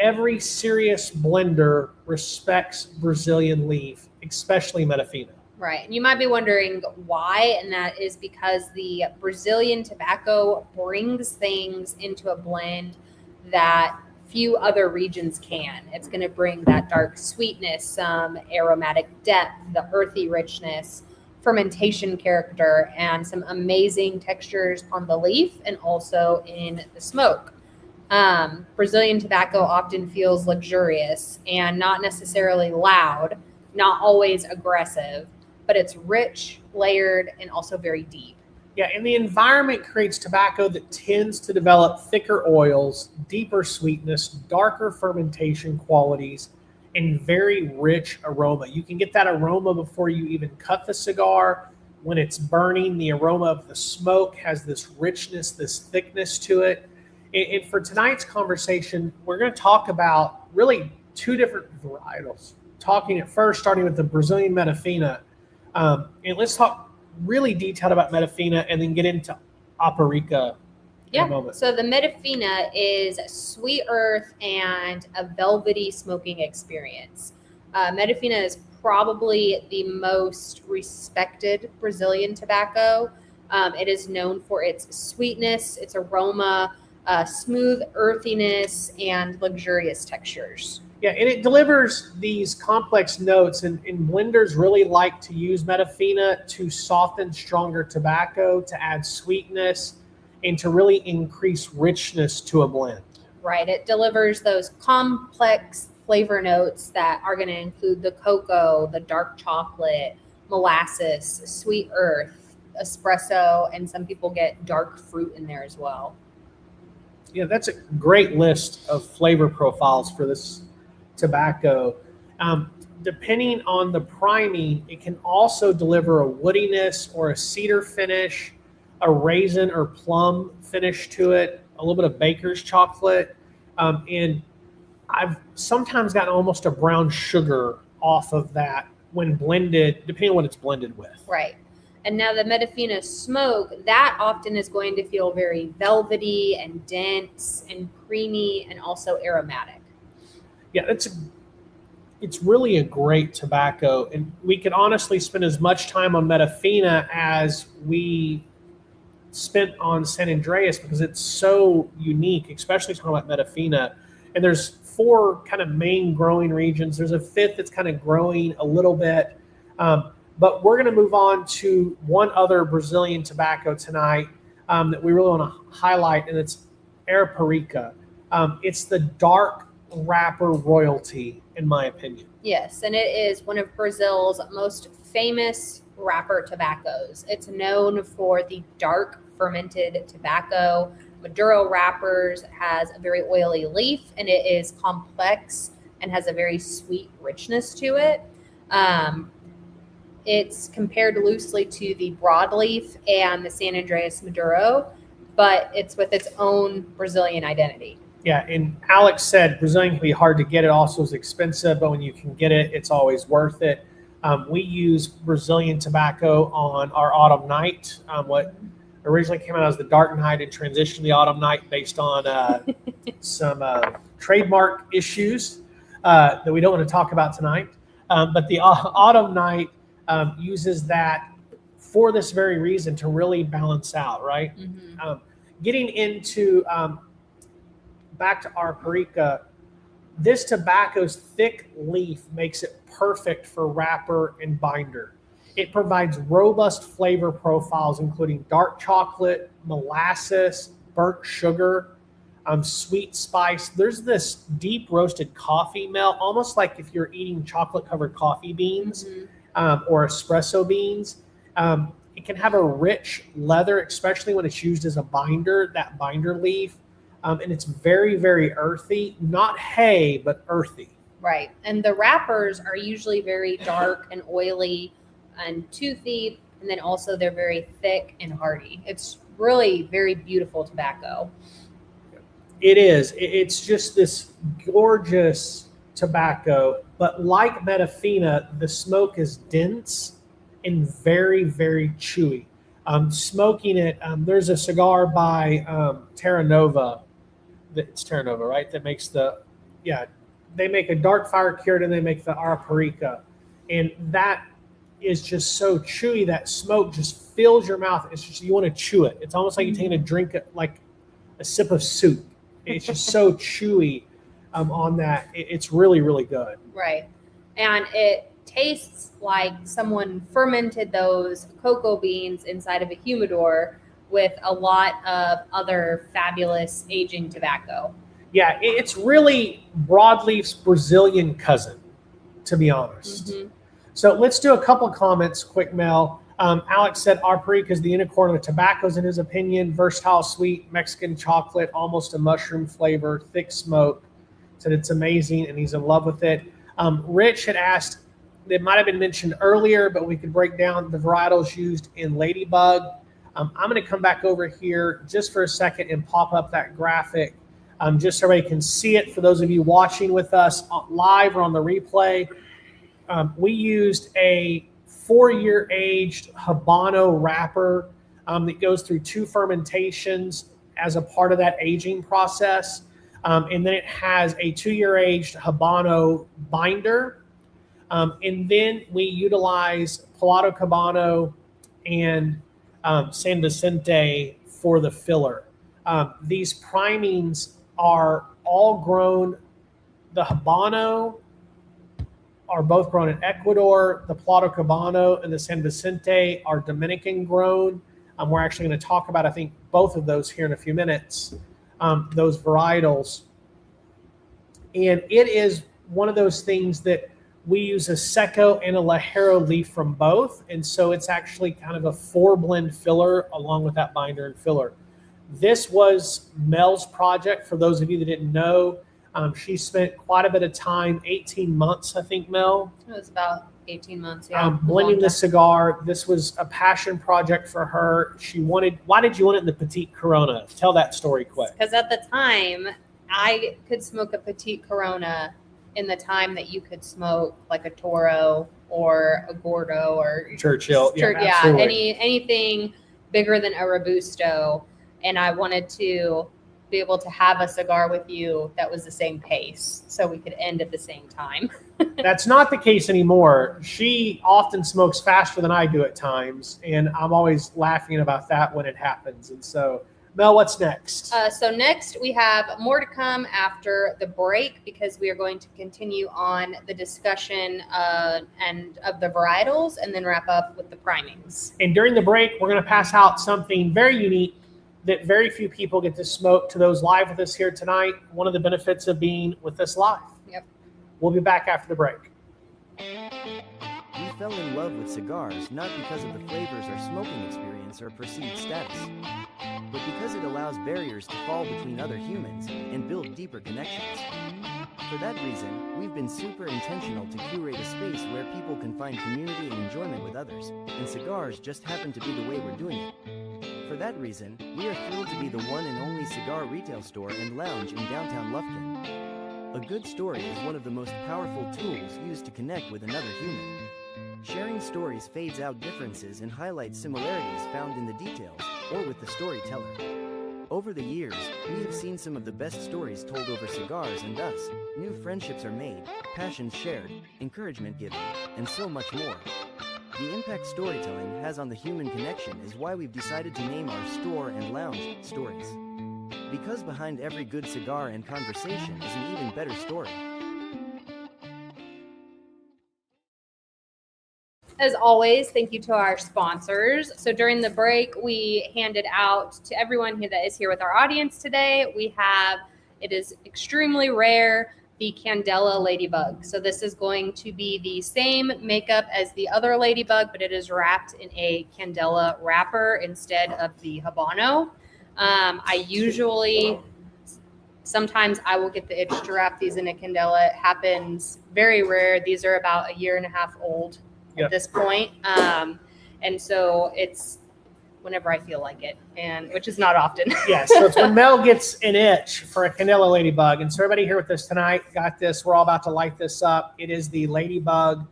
Speaker 3: every serious blender respects Brazilian leaf, especially Matafina.
Speaker 2: Right. And you might be wondering why, and that is because the Brazilian tobacco brings things into a blend that few other regions can. It's going to bring that dark sweetness, some aromatic depth, the earthy richness, fermentation character, and some amazing textures on the leaf and also in the smoke. Brazilian tobacco often feels luxurious and not necessarily loud, not always aggressive, but it's rich, layered, and also very deep.
Speaker 3: Yeah, and the environment creates tobacco that tends to develop thicker oils, deeper sweetness, darker fermentation qualities, and very rich aroma. You can get that aroma before you even cut the cigar. When it's burning, the aroma of the smoke has this richness, this thickness to it. And for tonight's conversation, we're going to talk about really two different varietals. Starting with the Brazilian Matafina. And let's talk really detailed about Matafina and then get into Aparica in a moment.
Speaker 2: So the Matafina is sweet earth and a velvety smoking experience. Matafina is probably the most respected Brazilian tobacco. It is known for its sweetness, its aroma, smooth earthiness, and luxurious textures.
Speaker 3: Yeah, and it delivers these complex notes, and blenders really like to use Matafina to soften stronger tobacco, to add sweetness, and to really increase richness to a blend.
Speaker 2: Right, it delivers those complex flavor notes that are going to include the cocoa, the dark chocolate, molasses, sweet earth, espresso, and some people get dark fruit in there as well.
Speaker 3: Yeah, that's a great list of flavor profiles for this tobacco. Depending on the priming, it can also deliver a woodiness or a cedar finish, a raisin or plum finish to it, a little bit of baker's chocolate, and I've sometimes gotten almost a brown sugar off of that when blended, depending on what it's blended with.
Speaker 2: Right. And now the Matafina smoke, that often is going to feel very velvety and dense and creamy and also aromatic.
Speaker 3: Yeah, it's really a great tobacco, and we could honestly spend as much time on Matafina as we spent on San Andreas because it's so unique, especially talking about Matafina. And there's 4 kind of main growing regions. There's a 5th that's kind of growing a little bit, but we're going to move on to one other Brazilian tobacco tonight that we really want to highlight, and it's Arapiraca. It's the dark wrapper royalty, in my opinion.
Speaker 2: Yes, and it is one of Brazil's most famous wrapper tobaccos. It's known for the dark fermented tobacco. Maduro wrappers has a very oily leaf, and it is complex and has a very sweet richness to it. it's compared loosely to the broadleaf and the San Andreas Maduro, but it's with its own Brazilian identity.
Speaker 3: Yeah, and Alex said Brazilian can be hard to get. It also is expensive, but when you can get it, it's always worth it. We use Brazilian tobacco on our Autumn Night. What originally came out as the Dark Night and transitioned to the Autumn Night based on some trademark issues that we don't want to talk about tonight. But the Autumn Night uses that for this very reason, to really balance out, right? Getting into back to our Perica, this tobacco's thick leaf makes it perfect for wrapper and binder. It provides robust flavor profiles, including dark chocolate, molasses, burnt sugar, sweet spice. There's this deep roasted coffee melt, almost like if you're eating chocolate covered coffee beans or espresso beans. It can have a rich leather, especially when it's used as a binder, that binder leaf. And it's very, very earthy, not hay, but earthy.
Speaker 2: Right. And the wrappers are usually very dark and oily and toothy. And then also they're very thick and hearty. It's really very beautiful tobacco.
Speaker 3: It is. It's just this gorgeous tobacco. But like Metafina, the smoke is dense and very, very chewy. Smoking it, there's a cigar by Terra Nova. It's Terra Nova, right? That makes they make a dark fire cured and they make the Araparica. And that is just so chewy. That smoke just fills your mouth. It's just, you want to chew it. It's almost like you're taking a drink, like a sip of soup. It's just so chewy on that. It's really, really good.
Speaker 2: Right. And it tastes like someone fermented those cocoa beans inside of a humidor with a lot of other fabulous aging tobacco.
Speaker 3: Yeah, it's really broadleaf's Brazilian cousin, to be honest. So let's do a couple comments, quick, Mel. Alex said our Perica is the unicorn of tobaccos in his opinion. Versatile, sweet, Mexican chocolate, almost a mushroom flavor, thick smoke. Said it's amazing and he's in love with it. Rich had asked, it might have been mentioned earlier, but we could break down the varietals used in Ladybug. I'm going to come back over here just for a second and pop up that graphic just so everybody can see it. For those of you watching with us live or on the replay, we used a 4-year aged Habano wrapper that goes through 2 fermentations as a part of that aging process. And then it has a 2-year aged Habano binder. And then we utilize Piloto Cabano and San Vicente for the filler. These primings are all grown. The Habano are both grown in Ecuador. The Piloto Cabano and the San Vicente are Dominican grown. We're actually going to talk about, I think, both of those here in a few minutes, those varietals. And it is one of those things that we use a Seco and a Ligero leaf from both. And so it's actually kind of a 4-blend filler along with that binder and filler. This was Mel's project. For those of you that didn't know, she spent quite a bit of time, 18 months, I think, Mel.
Speaker 2: It was about 18 months, yeah.
Speaker 3: Blending the cigar. This was a passion project for her. Why did you want it in the Petite Corona? Tell that story quick.
Speaker 2: Because at the time, I could smoke a Petite Corona in the time that you could smoke like a Toro or a Gordo or
Speaker 3: Churchill.
Speaker 2: Anything bigger than a Robusto. And I wanted to be able to have a cigar with you that was the same pace so we could end at the same time.
Speaker 3: That's not the case anymore. She often smokes faster than I do at times, and I'm always laughing about that when it happens. And so, Mel, what's next?
Speaker 2: So next we have more to come after the break, because we are going to continue on the discussion and of the varietals and then wrap up with the primings.
Speaker 3: And during the break, we're going to pass out something very unique that very few people get to smoke to those live with us here tonight. One of the benefits of being with us live.
Speaker 2: Yep.
Speaker 3: We'll be back after the break.
Speaker 6: fell in love with cigars not because of the flavors or smoking experience or perceived status, but because it allows barriers to fall between other humans and build deeper connections. For that reason, we've been super intentional to curate a space where people can find community and enjoyment with others, and cigars just happen to be the way we're doing it. For that reason, we are thrilled to be the one and only cigar retail store and lounge in downtown Lufkin. A good story is one of the most powerful tools used to connect with another human. Sharing stories fades out differences and highlights similarities found in the details, or with the storyteller. Over the years, we have seen some of the best stories told over cigars, and thus, new friendships are made, passions shared, encouragement given, and so much more. The impact storytelling has on the human connection is why we've decided to name our store and lounge Stories. Because behind every good cigar and conversation is an even better story.
Speaker 2: As always, thank you to our sponsors. So during the break, we handed out to everyone here that is here with our audience today. It is extremely rare, the Candela Ladybug. So this is going to be the same makeup as the other Ladybug, but it is wrapped in a Candela wrapper instead of the Habano. Sometimes I will get the itch to wrap these in a Candela. It happens very rare. These are about 1.5 years old at this point. And so it's whenever I feel like it, and which is not often.
Speaker 3: Yeah, so it's when Mel gets an itch for a Candela Ladybug. And so everybody here with us tonight got this. We're all about to light this up. It is the Ladybug,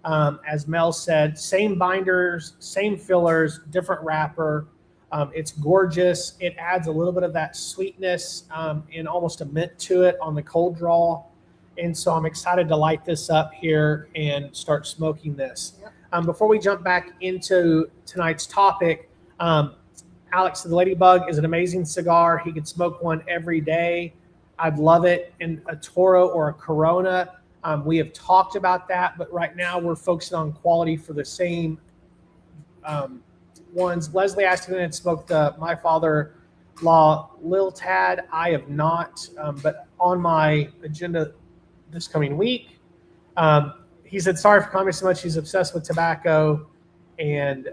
Speaker 3: as Mel said, same binders, same fillers, different wrapper. It's gorgeous. It adds a little bit of that sweetness and almost a mint to it on the cold draw. And so I'm excited to light this up here and start smoking this. Yep. Before we jump back into tonight's topic, Alex, the Ladybug is an amazing cigar. He could smoke one every day. I'd love it in a Toro or a Corona. We have talked about that, but right now we're focusing on quality for the same ones. Leslie Aston had smoked my father-in-law Lil Tad. I have not, but on my agenda this coming week. He said, sorry for commenting so much. He's obsessed with tobacco, and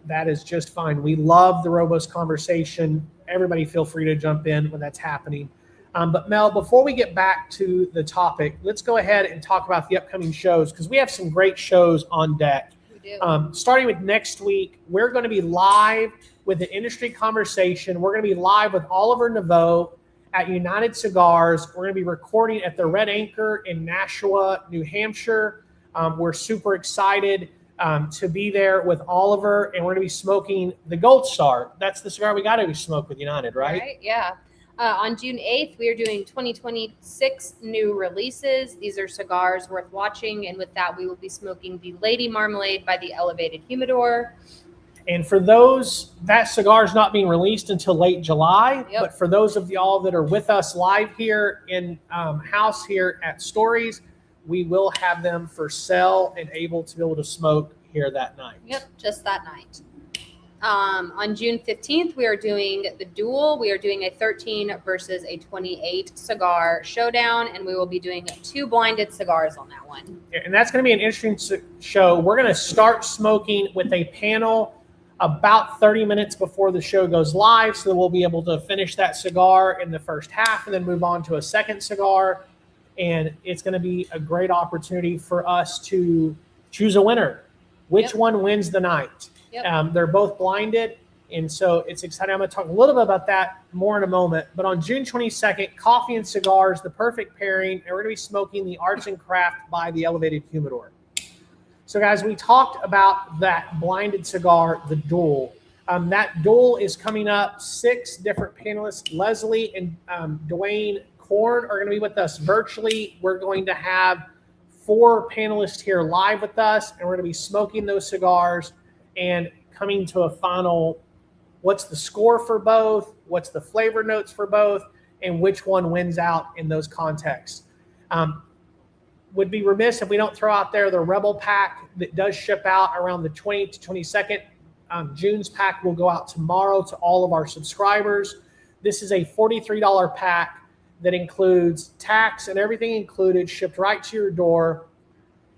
Speaker 3: that is just fine. We love the robust conversation. Everybody feel free to jump in when that's happening. But Mel, before we get back to the topic, let's go ahead and talk about the upcoming shows, because we have some great shows on deck. We do. Starting with next week, we're going to be live with an industry conversation. We're going to be live with Oliver Naveau at United Cigars. We're going to be recording at the Red Anchor in Nashua, New Hampshire. We're super excited to be there with Oliver, and we're going to be smoking the Gold Star. That's the cigar we got to smoke with United, right? Right,
Speaker 2: yeah. On June 8th, we are doing 2026 new releases. These are cigars worth watching, and with that, we will be smoking the Lady Marmalade by the Elevated Humidor.
Speaker 3: And for those, that cigar is not being released until late July. Yep. But for those of y'all that are with us live here in house here at Stories, we will have them for sale and able to be able to smoke here that night.
Speaker 2: Yep, just that night. On June 15th, we are doing the duel. We are doing a 13 versus a 28 cigar showdown, and we will be doing 2 blinded cigars on that one.
Speaker 3: And that's going to be an interesting show. We're going to start smoking with a panel about 30 minutes before the show goes live, so that we'll be able to finish that cigar in the first half and then move on to a second cigar. And it's going to be a great opportunity for us to choose a winner. Which one wins the night? Yep. They're both blinded, and so it's exciting. I'm going to talk a little bit about that more in a moment. But on June 22nd, coffee and cigars, the perfect pairing, and we're going to be smoking the Arts and Craft by the Elevated Humidor. So, guys, we talked about that blinded cigar, the duel. That duel is coming up. 6 different panelists, Leslie and Dwayne Korn, are going to be with us virtually. We're going to have 4 panelists here live with us, and we're going to be smoking those cigars and coming to a final, what's the score for both, what's the flavor notes for both, and which one wins out in those contexts. Would be remiss if we don't throw out there the Rebel pack that does ship out around the 20th to 22nd. June's pack will go out tomorrow to all of our subscribers. This is a $43 pack that includes tax and everything included, shipped right to your door.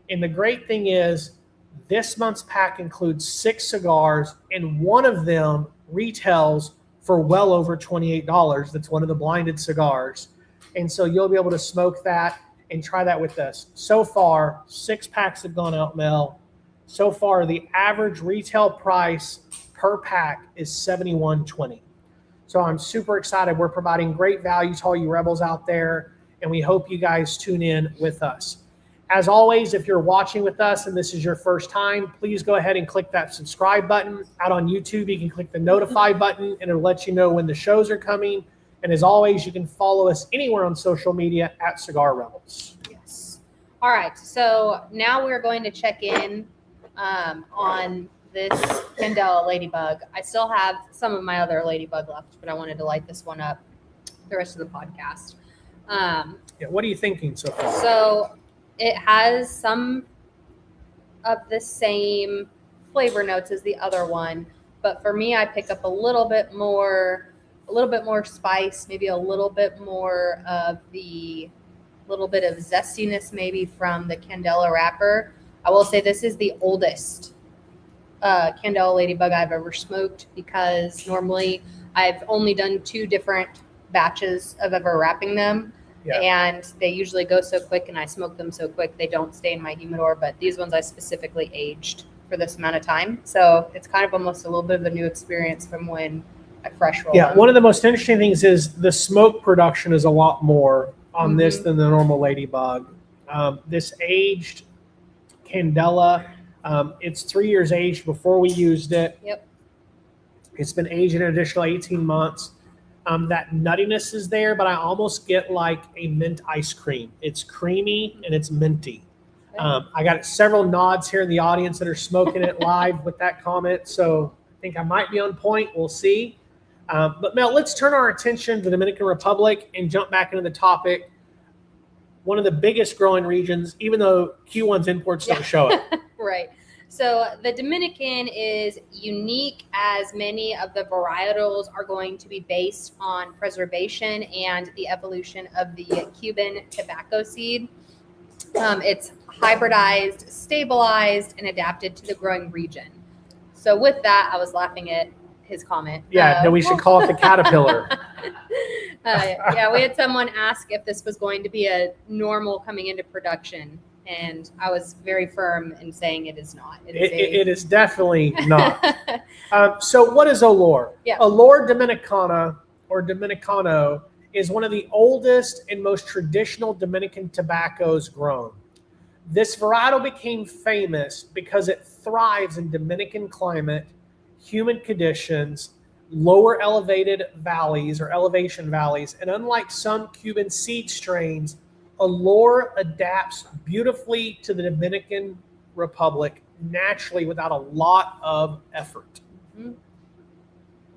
Speaker 3: And the great thing is This month's pack includes 6 cigars, and one of them retails for well over $28. That's one of the blinded cigars. And so you'll be able to smoke that and try that with us. So far, 6 packs have gone out, Mel. So far, the average retail price per pack is $71.20. So I'm super excited. We're providing great value to all you Rebels out there, and we hope you guys tune in with us. As always, if you're watching with us and this is your first time, please go ahead and click that subscribe button. Out on YouTube, you can click the notify button, and it'll let you know when the shows are coming. And as always, you can follow us anywhere on social media at Cigar Rebels.
Speaker 2: Yes. All right. So now we're going to check in on this Candela Ladybug. I still have some of my other Ladybug left, but I wanted to light this one up the rest of the podcast.
Speaker 3: What are you thinking so far?
Speaker 2: So it has some of the same flavor notes as the other one, but for me, I pick up a little bit more spice, maybe a little bit more of the little bit of zestiness maybe from the Candela wrapper. I will say this is the oldest Candela Ladybug I've ever smoked, because normally I've only done 2 different batches of ever wrapping them. Yeah. And they usually go so quick and I smoke them so quick they don't stay in my humidor, but these ones I specifically aged for this amount of time. So it's kind of almost a little bit of a new experience from when I fresh rolled them.
Speaker 3: One of the most interesting things is the smoke production is a lot more on this than the normal Ladybug. This aged Candela, it's 3 years aged before we used it.
Speaker 2: Yep.
Speaker 3: It's been aged an additional 18 months. That nuttiness is there, but I almost get like a mint ice cream. It's creamy and it's minty. I got several nods here in the audience that are smoking it live with that comment, so I think I might be on point. We'll see. But Mel, let's turn our attention to the Dominican Republic and jump back into the topic. One of the biggest growing regions, even though Q1's imports don't show it.
Speaker 2: Right. So the Dominican is unique, as many of the varietals are going to be based on preservation and the evolution of the Cuban tobacco seed. It's hybridized, stabilized, and adapted to the growing region. So with that, I was laughing at his comment.
Speaker 3: Then we should call it the caterpillar.
Speaker 2: We had someone ask if this was going to be a normal coming into production, and I was very firm in saying it is not.
Speaker 3: It is definitely not. So what is Olor?
Speaker 2: Yeah.
Speaker 3: Olor Dominicana, or Dominicano, is one of the oldest and most traditional Dominican tobaccos grown. This varietal became famous because it thrives in Dominican climate, humid conditions, lower elevated valleys or elevation valleys, and unlike some Cuban seed strains, Olor adapts beautifully to the Dominican Republic naturally without a lot of effort.
Speaker 2: Mm-hmm.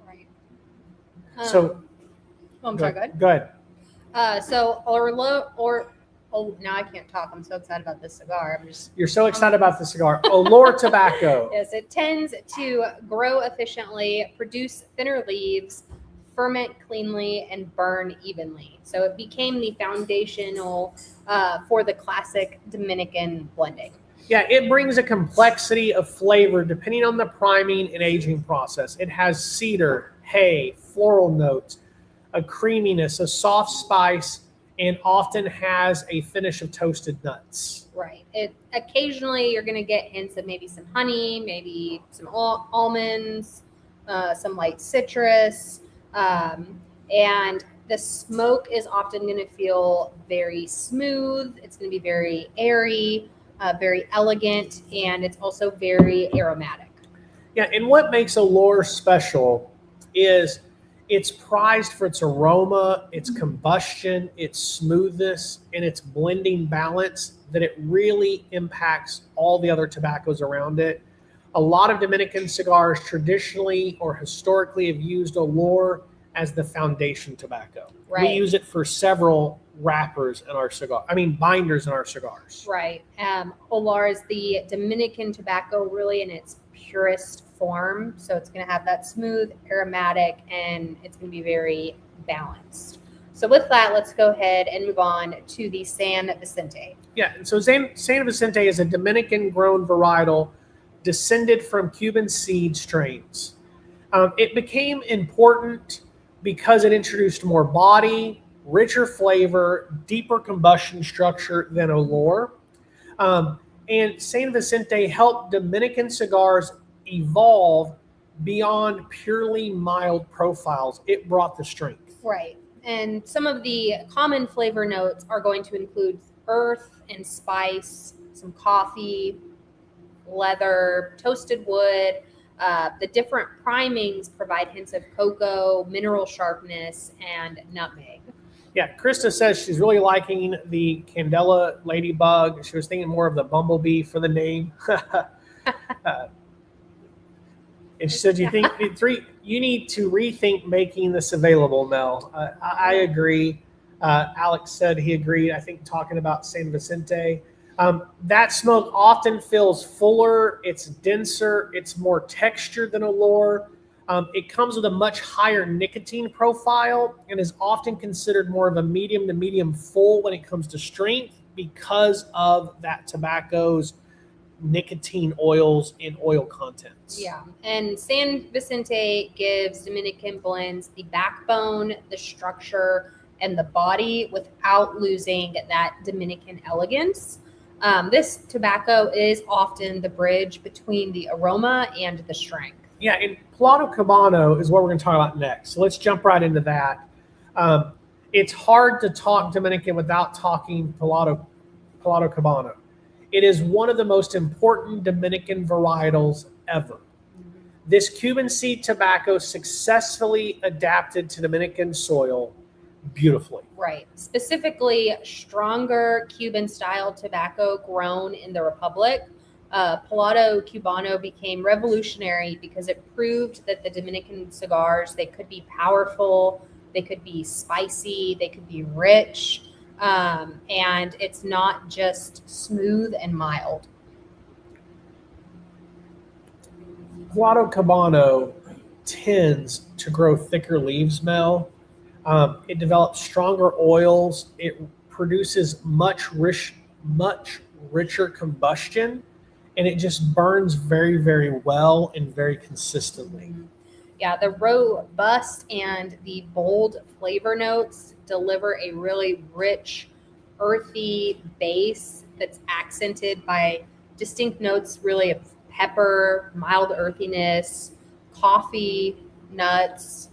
Speaker 2: Right.
Speaker 3: I'm
Speaker 2: sorry, go ahead.
Speaker 3: Go ahead.
Speaker 2: Now I can't talk. I'm so excited about this cigar.
Speaker 3: You're so excited about the cigar. Olor tobacco.
Speaker 2: Yes, it tends to grow efficiently, produce thinner leaves, ferment cleanly, and burn evenly. So it became the foundational for the classic Dominican blending.
Speaker 3: Yeah, it brings a complexity of flavor depending on the priming and aging process. It has cedar, hay, floral notes, a creaminess, a soft spice, and often has a finish of toasted nuts.
Speaker 2: Right. Occasionally you're going to get hints of maybe some honey, maybe some almonds, some light citrus, and the smoke is often going to feel very smooth. It's going to be very airy, very elegant, and it's also very aromatic.
Speaker 3: Yeah, and what makes Olor special is it's prized for its aroma, its combustion, its smoothness, and its blending balance, that it really impacts all the other tobaccos around it. A lot of Dominican cigars traditionally or historically have used Olor as the foundation tobacco.
Speaker 2: Right.
Speaker 3: We use it for several wrappers in our binders in our cigars.
Speaker 2: Right. Olor is the Dominican tobacco really in its purest form. So it's going to have that smooth, aromatic, and it's going to be very balanced. So with that, let's go ahead and move on to the San Vicente.
Speaker 3: Yeah, and so San Vicente is a Dominican grown varietal descended from Cuban seed strains. It became important because it introduced more body, richer flavor, deeper combustion structure than Olor. And San Vicente helped Dominican cigars evolve beyond purely mild profiles. It brought the strength.
Speaker 2: Right. And some of the common flavor notes are going to include earth and spice, some coffee, leather, toasted wood. The different primings provide hints of cocoa, mineral sharpness, and nutmeg.
Speaker 3: Yeah, Krista says she's really liking the Candela Ladybug. She was thinking more of the Bumblebee for the name. And she said, you need to rethink making this available, Mel. I agree. Alex said he agreed, I think, talking about San Vicente. That smoke often feels fuller, it's denser, it's more textured than Olor. It comes with a much higher nicotine profile and is often considered more of a medium to medium full when it comes to strength because of that tobacco's nicotine oils and oil contents.
Speaker 2: Yeah, and San Vicente gives Dominican blends the backbone, the structure, and the body without losing that Dominican elegance. This tobacco is often the bridge between the aroma and the strength.
Speaker 3: Yeah, and Piloto Cabano is what we're going to talk about next. So let's jump right into that. It's hard to talk Dominican without talking Piloto Cabano. It is one of the most important Dominican varietals ever. This Cuban seed tobacco successfully adapted to Dominican soil beautifully.
Speaker 2: Right. Specifically, stronger Cuban-style tobacco grown in the Republic. Piloto Cubano became revolutionary because it proved that the Dominican cigars, they could be powerful, they could be spicy, they could be rich, and it's not just smooth and mild.
Speaker 3: Piloto Cabano tends to grow thicker leaves, Mel. It develops stronger oils. It produces much richer combustion, and it just burns very, very well and very consistently.
Speaker 2: Yeah, the robust and the bold flavor notes deliver a really rich, earthy base that's accented by distinct notes really of pepper, mild earthiness, coffee, nuts,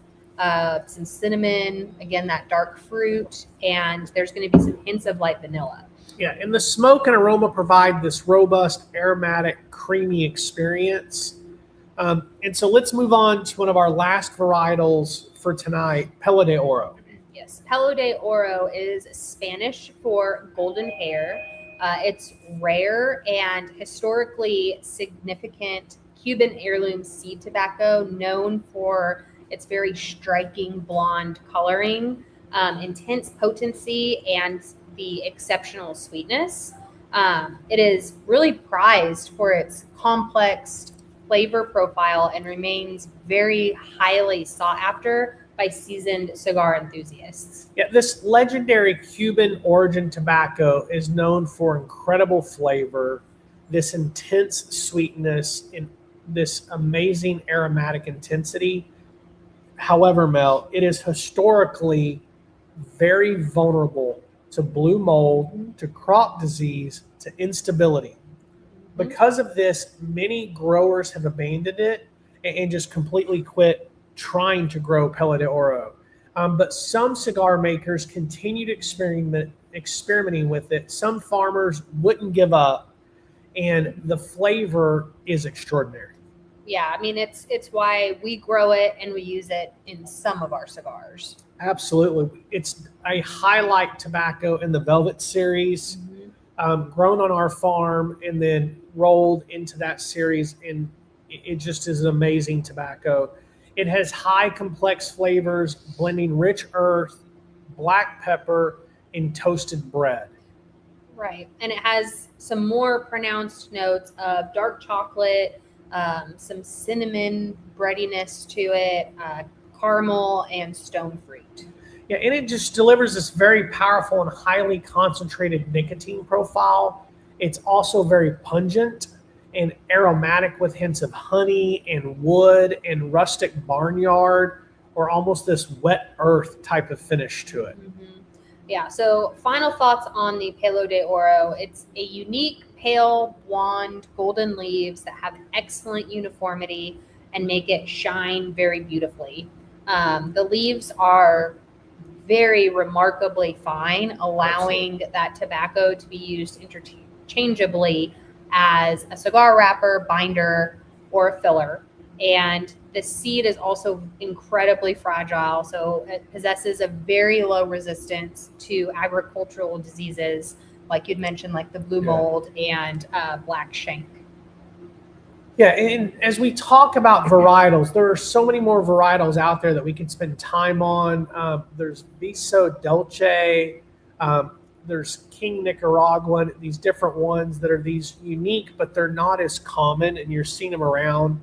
Speaker 2: some cinnamon, again, that dark fruit, and there's going to be some hints of light vanilla.
Speaker 3: Yeah, and the smoke and aroma provide this robust, aromatic, creamy experience. And so let's move on to one of our last varietals for tonight, Pelo de Oro.
Speaker 2: Yes, Pelo de Oro is Spanish for golden hair. It's rare and historically significant Cuban heirloom seed tobacco known for its very striking blonde coloring, intense potency, and the exceptional sweetness. It is really prized for its complex flavor profile and remains very highly sought after by seasoned cigar enthusiasts.
Speaker 3: Yeah, this legendary Cuban origin tobacco is known for incredible flavor, this intense sweetness, and this amazing aromatic intensity. However, Mel, it is historically very vulnerable to blue mold, to crop disease, to instability. Because of this, many growers have abandoned it and just completely quit trying to grow Pelo de Oro. But some cigar makers continue to experimenting with it. Some farmers wouldn't give up, and the flavor is extraordinary.
Speaker 2: Yeah, I mean, it's why we grow it and we use it in some of our cigars.
Speaker 3: Absolutely. It's a highlight tobacco in the Velvet series, grown on our farm and then rolled into that series, and it just is an amazing tobacco. It has high complex flavors, blending rich earth, black pepper, and toasted bread.
Speaker 2: Right, and it has some more pronounced notes of dark chocolate, some cinnamon breadiness to it, caramel, and stone fruit.
Speaker 3: Yeah, and it just delivers this very powerful and highly concentrated nicotine profile. It's also very pungent, and aromatic with hints of honey and wood and rustic barnyard, or almost this wet earth type of finish to it.
Speaker 2: Yeah, so final thoughts on the Palo de Oro. It's a unique pale blonde golden leaves that have excellent uniformity and make it shine very beautifully. The leaves are very remarkably fine, allowing that tobacco to be used interchangeably as a cigar wrapper, binder, or a filler. And the seed is also incredibly fragile, so it possesses a very low resistance to agricultural diseases, like you'd mentioned, like the blue mold and black shank.
Speaker 3: Yeah, and as we talk about varietals, there are so many more varietals out there that we can spend time on. There's Viso Dolce, there's King Nicaraguan, these different ones that are these unique, but they're not as common, and you're seeing them around.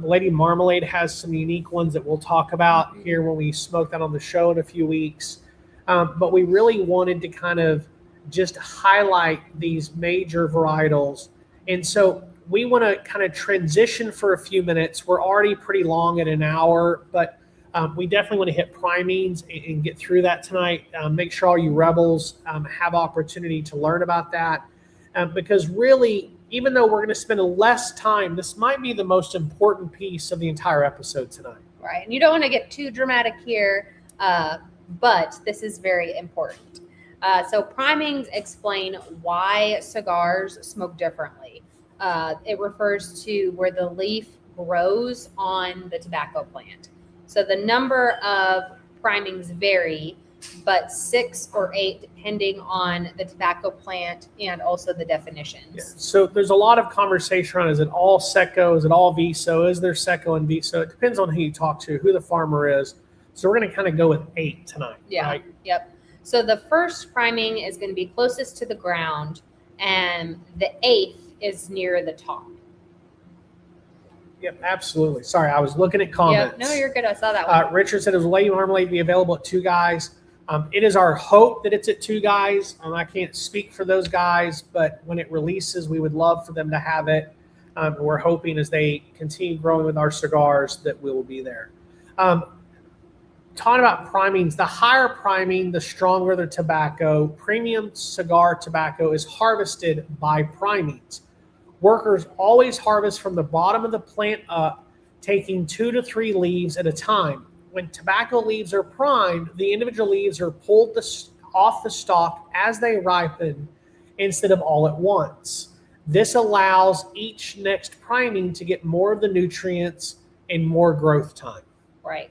Speaker 3: Lady Marmalade has some unique ones that we'll talk about here when we smoke that on the show in a few weeks. But we really wanted to kind of just highlight these major varietals. And so we want to kind of transition for a few minutes. We're already pretty long at an hour, but we definitely want to hit Prmings and get through that tonight. Make sure all you rebels have opportunity to learn about that. Because really, even though we're going to spend less time, this might be the most important piece of the entire episode tonight.
Speaker 2: Right, and you don't want to get too dramatic here, but this is very important. So Prmings explain why cigars smoke differently. It refers to where the leaf grows on the tobacco plant. So the number of Prmings vary, but 6 or 8 depending on the tobacco plant and also the definitions.
Speaker 3: Yeah. So there's a lot of conversation around, is it all Seco? Is it all Viso? Is there Seco and Viso? It depends on who you talk to, who the farmer is. So we're going to kind of go with 8 tonight.
Speaker 2: Yeah.
Speaker 3: Right?
Speaker 2: Yep. So the first priming is going to be closest to the ground, and the 8th is near the top.
Speaker 3: Yep, absolutely. Sorry, I was looking at comments.
Speaker 2: Yep. No, you're good. I saw that one.
Speaker 3: Richard said, "Is Lady Marmalade be available at 2 Guys?" It is our hope that it's at 2 Guys. I can't speak for those guys, but when it releases, we would love for them to have it. We're hoping as they continue growing with our cigars that we will be there. Talking about primings, the higher priming, the stronger the tobacco. Premium cigar tobacco is harvested by primings. Workers always harvest from the bottom of the plant up, taking 2 to 3 leaves at a time. When tobacco leaves are primed, the individual leaves are pulled off the stalk as they ripen instead of all at once. This allows each next priming to get more of the nutrients and more growth time.
Speaker 2: Right.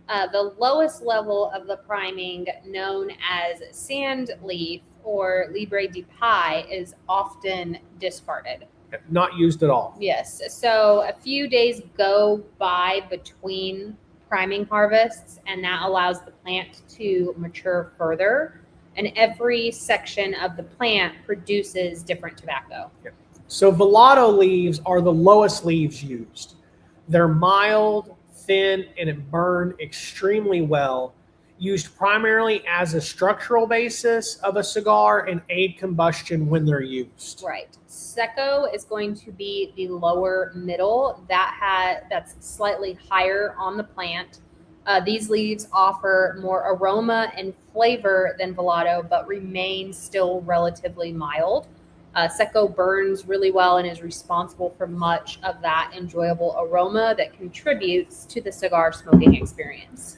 Speaker 2: The lowest level of the priming, known as sand leaf or libre de pie, is often discarded.
Speaker 3: Not used at all.
Speaker 2: Yes. So a few days go by between priming harvests, and that allows the plant to mature further. And every section of the plant produces different tobacco.
Speaker 3: So Velato leaves are the lowest leaves used. They're mild, thin, and it burn extremely well. Used primarily as a structural basis of a cigar and aid combustion when they're used.
Speaker 2: Right. Seco is going to be the lower middle. That's slightly higher on the plant. These leaves offer more aroma and flavor than Velato, but remain still relatively mild. Seco burns really well and is responsible for much of that enjoyable aroma that contributes to the cigar smoking experience.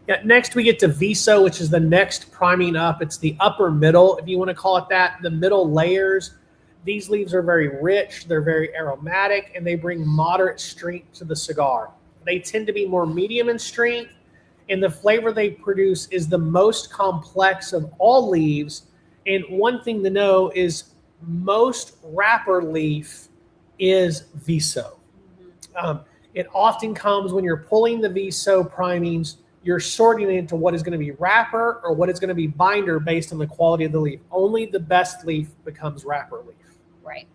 Speaker 3: Yeah, next we get to Viso, which is the next priming up. It's the upper middle, if you want to call it that, the middle layers. These leaves are very rich, they're very aromatic, and they bring moderate strength to the cigar. They tend to be more medium in strength, and the flavor they produce is the most complex of all leaves. And one thing to know is most wrapper leaf is Viso. It often comes when you're pulling the Viso primings, you're sorting it into what is going to be wrapper or what is going to be binder based on the quality of the leaf. Only the best leaf becomes wrapper leaf.
Speaker 2: Right.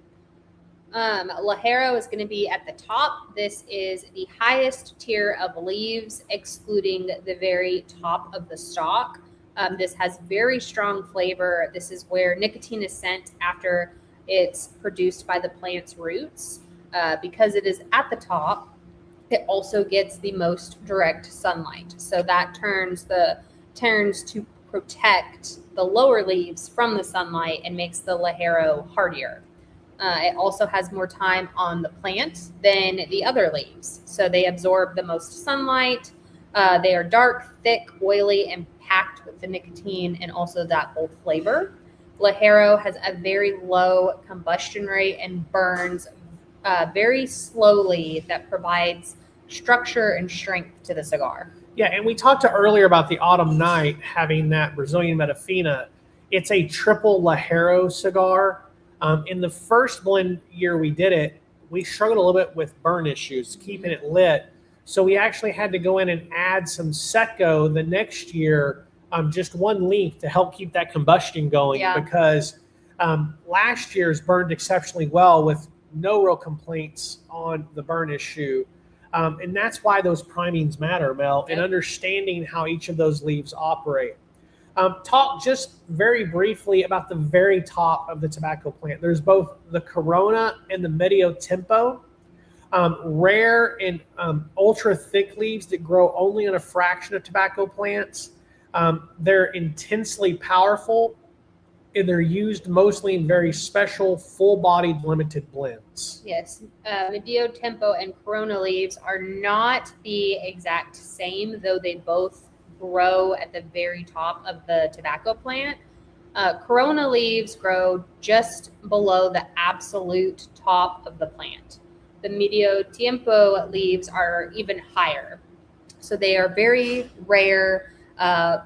Speaker 2: Ligero is going to be at the top. This is the highest tier of leaves, excluding the very top of the stalk. This has very strong flavor. This is where nicotine is sent after it's produced by the plant's roots. Because it is at the top, it also gets the most direct sunlight. So that turns to protect the lower leaves from the sunlight and makes the Ligero hardier. It also has more time on the plant than the other leaves. So they absorb the most sunlight. They are dark, thick, oily, and packed with the nicotine and also that bold flavor. Ligero has a very low combustion rate and burns very slowly. That provides structure and strength to the cigar.
Speaker 3: Yeah, and we talked earlier about the Autumn Night having that Brazilian Metafina. It's a triple Ligero cigar. In the first blend year we did it, we struggled a little bit with burn issues, keeping it lit. So we actually had to go in and add some Seco the next year, just one leaf to help keep that combustion going, because last year's burned exceptionally well with no real complaints on the burn issue. And that's why those primings matter, Mel, and understanding how each of those leaves operate. Talk just very briefly about the very top of the tobacco plant. There's both the Corona and the Medio Tempo, rare and ultra thick leaves that grow only on a fraction of tobacco plants. They're intensely powerful, and they're used mostly in very special, full-bodied, limited blends.
Speaker 2: Yes, Medio Tempo and Corona leaves are not the exact same, though they both grow at the very top of the tobacco plant. Corona leaves grow just below the absolute top of the plant. The Medio Tempo leaves are even higher. So they are very rare.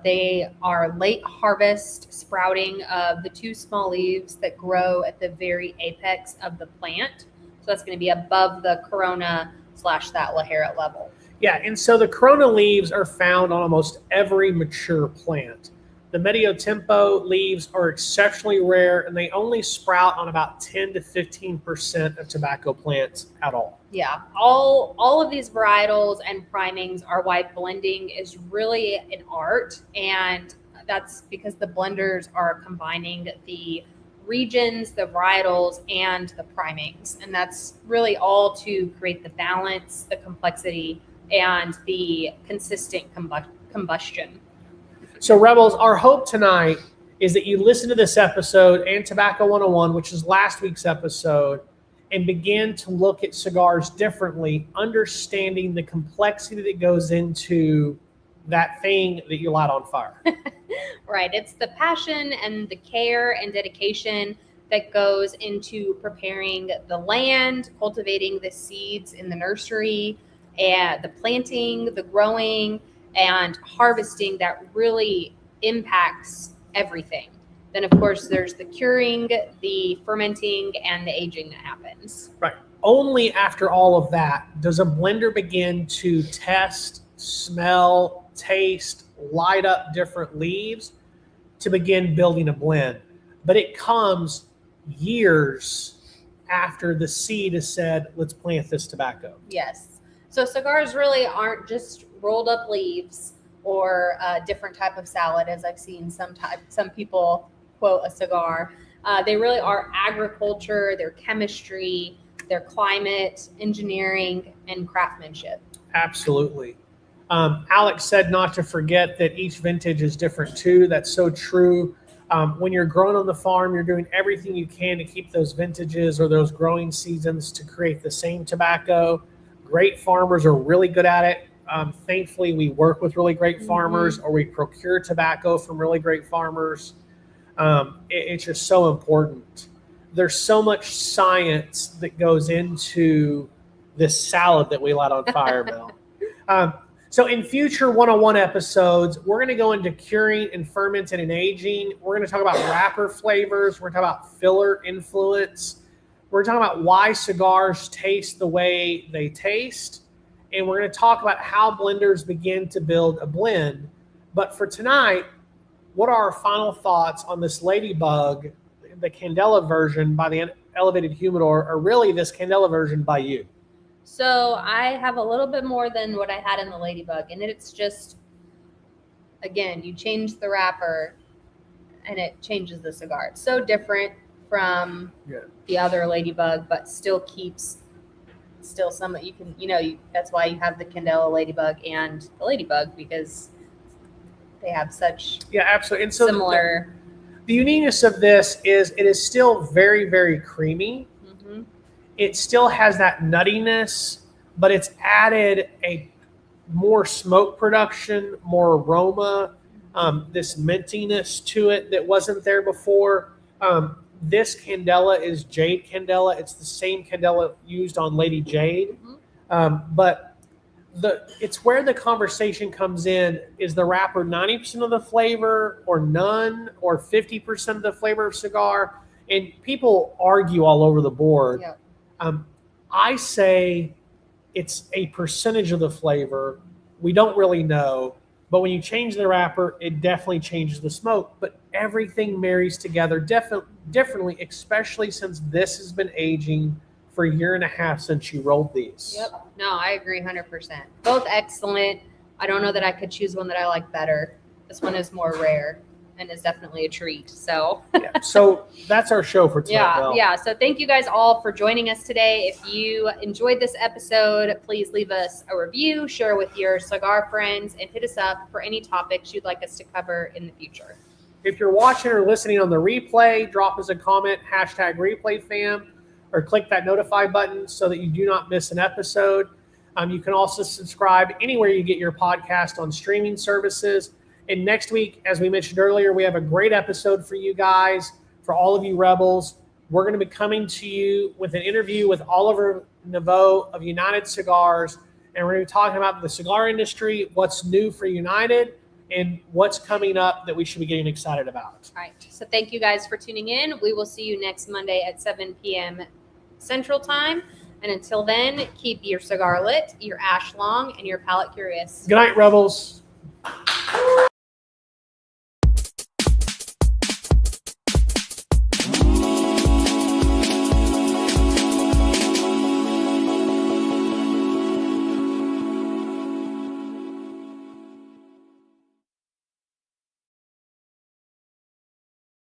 Speaker 2: They are late harvest sprouting of the two small leaves that grow at the very apex of the plant. So that's going to be above the Corona / that Ligero level.
Speaker 3: Yeah, and so the Corona leaves are found on almost every mature plant. The Medio Tempo leaves are exceptionally rare, and they only sprout on about 10 to 15% of tobacco plants at all.
Speaker 2: Yeah, all of these varietals and primings are why blending is really an art, and that's because the blenders are combining the regions, the varietals, and the primings, and that's really all to create the balance, the complexity, and the consistent combustion.
Speaker 3: So Rebels, our hope tonight is that you listen to this episode and Tobacco 101, which is last week's episode, and begin to look at cigars differently, understanding the complexity that goes into that thing that you light on fire.
Speaker 2: Right. It's the passion and the care and dedication that goes into preparing the land, cultivating the seeds in the nursery, and the planting, the growing, and harvesting that really impacts everything. Then, of course, there's the curing, the fermenting, and the aging that happens.
Speaker 3: Right. Only after all of that does a blender begin to test, smell, taste, light up different leaves to begin building a blend. But it comes years after the seed has said, let's plant this tobacco.
Speaker 2: Yes. So cigars really aren't just rolled up leaves or a different type of salad, as I've seen some people quote a cigar. They really are agriculture, their chemistry, their climate, engineering, and craftsmanship.
Speaker 3: Absolutely. Alex said not to forget that each vintage is different too. That's so true. When you're growing on the farm, you're doing everything you can to keep those vintages or those growing seasons to create the same tobacco. Great farmers are really good at it. Thankfully, we work with really great farmers, or we procure tobacco from really great farmers. It's just so important. There's so much science that goes into this salad that we light on fire, Mel. So in future 101 episodes, we're going to go into curing and fermenting and aging. We're going to talk about wrapper flavors. We're going to talk about filler influence. We're talking about why cigars taste the way they taste. And we're going to talk about how blenders begin to build a blend. But for tonight, what are our final thoughts on this Ladybug, the Candela version by the Elevated Humidor, or really this Candela version by you?
Speaker 2: So I have a little bit more than what I had in the Ladybug, and it's just, again, you change the wrapper and it changes the cigar. It's so different from
Speaker 3: Yeah.
Speaker 2: the other ladybug, but still keeps some that you can, that's why you have the Candela ladybug and the ladybug, because they have such
Speaker 3: Yeah, absolutely. And so
Speaker 2: similar.
Speaker 3: the uniqueness of this is it is still very, very creamy.
Speaker 2: Mhm.
Speaker 3: It still has that nuttiness, but it's added a more smoke production, more aroma, this mintiness to it that wasn't there before. This Candela is Jade Candela. It's the same Candela used on Lady Jade, but it's where the conversation comes in. Is the wrapper 90% of the flavor or none or 50% of the flavor of cigar? And people argue all over the board.
Speaker 2: Yep.
Speaker 3: I say it's a percentage of the flavor. We don't really know, but when you change the wrapper, it definitely changes the smoke. But everything marries together differently, especially since this has been aging for a year and a half since you rolled these.
Speaker 2: Yep. No, I agree 100%. Both excellent. I don't know that I could choose one that I like better. This one is more rare and is definitely a treat. So
Speaker 3: Yeah. So that's our show for tonight.
Speaker 2: yeah,
Speaker 3: Mel.
Speaker 2: yeah. So thank you guys all for joining us today. If you enjoyed this episode, please leave us a review, share with your cigar friends, and hit us up for any topics you'd like us to cover in the future.
Speaker 3: If you're watching or listening on the replay, drop us a comment, #ReplayFam, or click that notify button so that you do not miss an episode. You can also subscribe anywhere you get your podcast on streaming services. And next week, as we mentioned earlier, we have a great episode for you guys, for all of you Rebels. We're going to be coming to you with an interview with Oliver Naveau of United Cigars, and we're going to be talking about the cigar industry, what's new for United, and what's coming up that we should be getting excited about.
Speaker 2: All right. So thank you guys for tuning in. We will see you next Monday at 7 p.m. Central Time. And until then, keep your cigar lit, your ash long, and your palate curious.
Speaker 3: Good night, Rebels.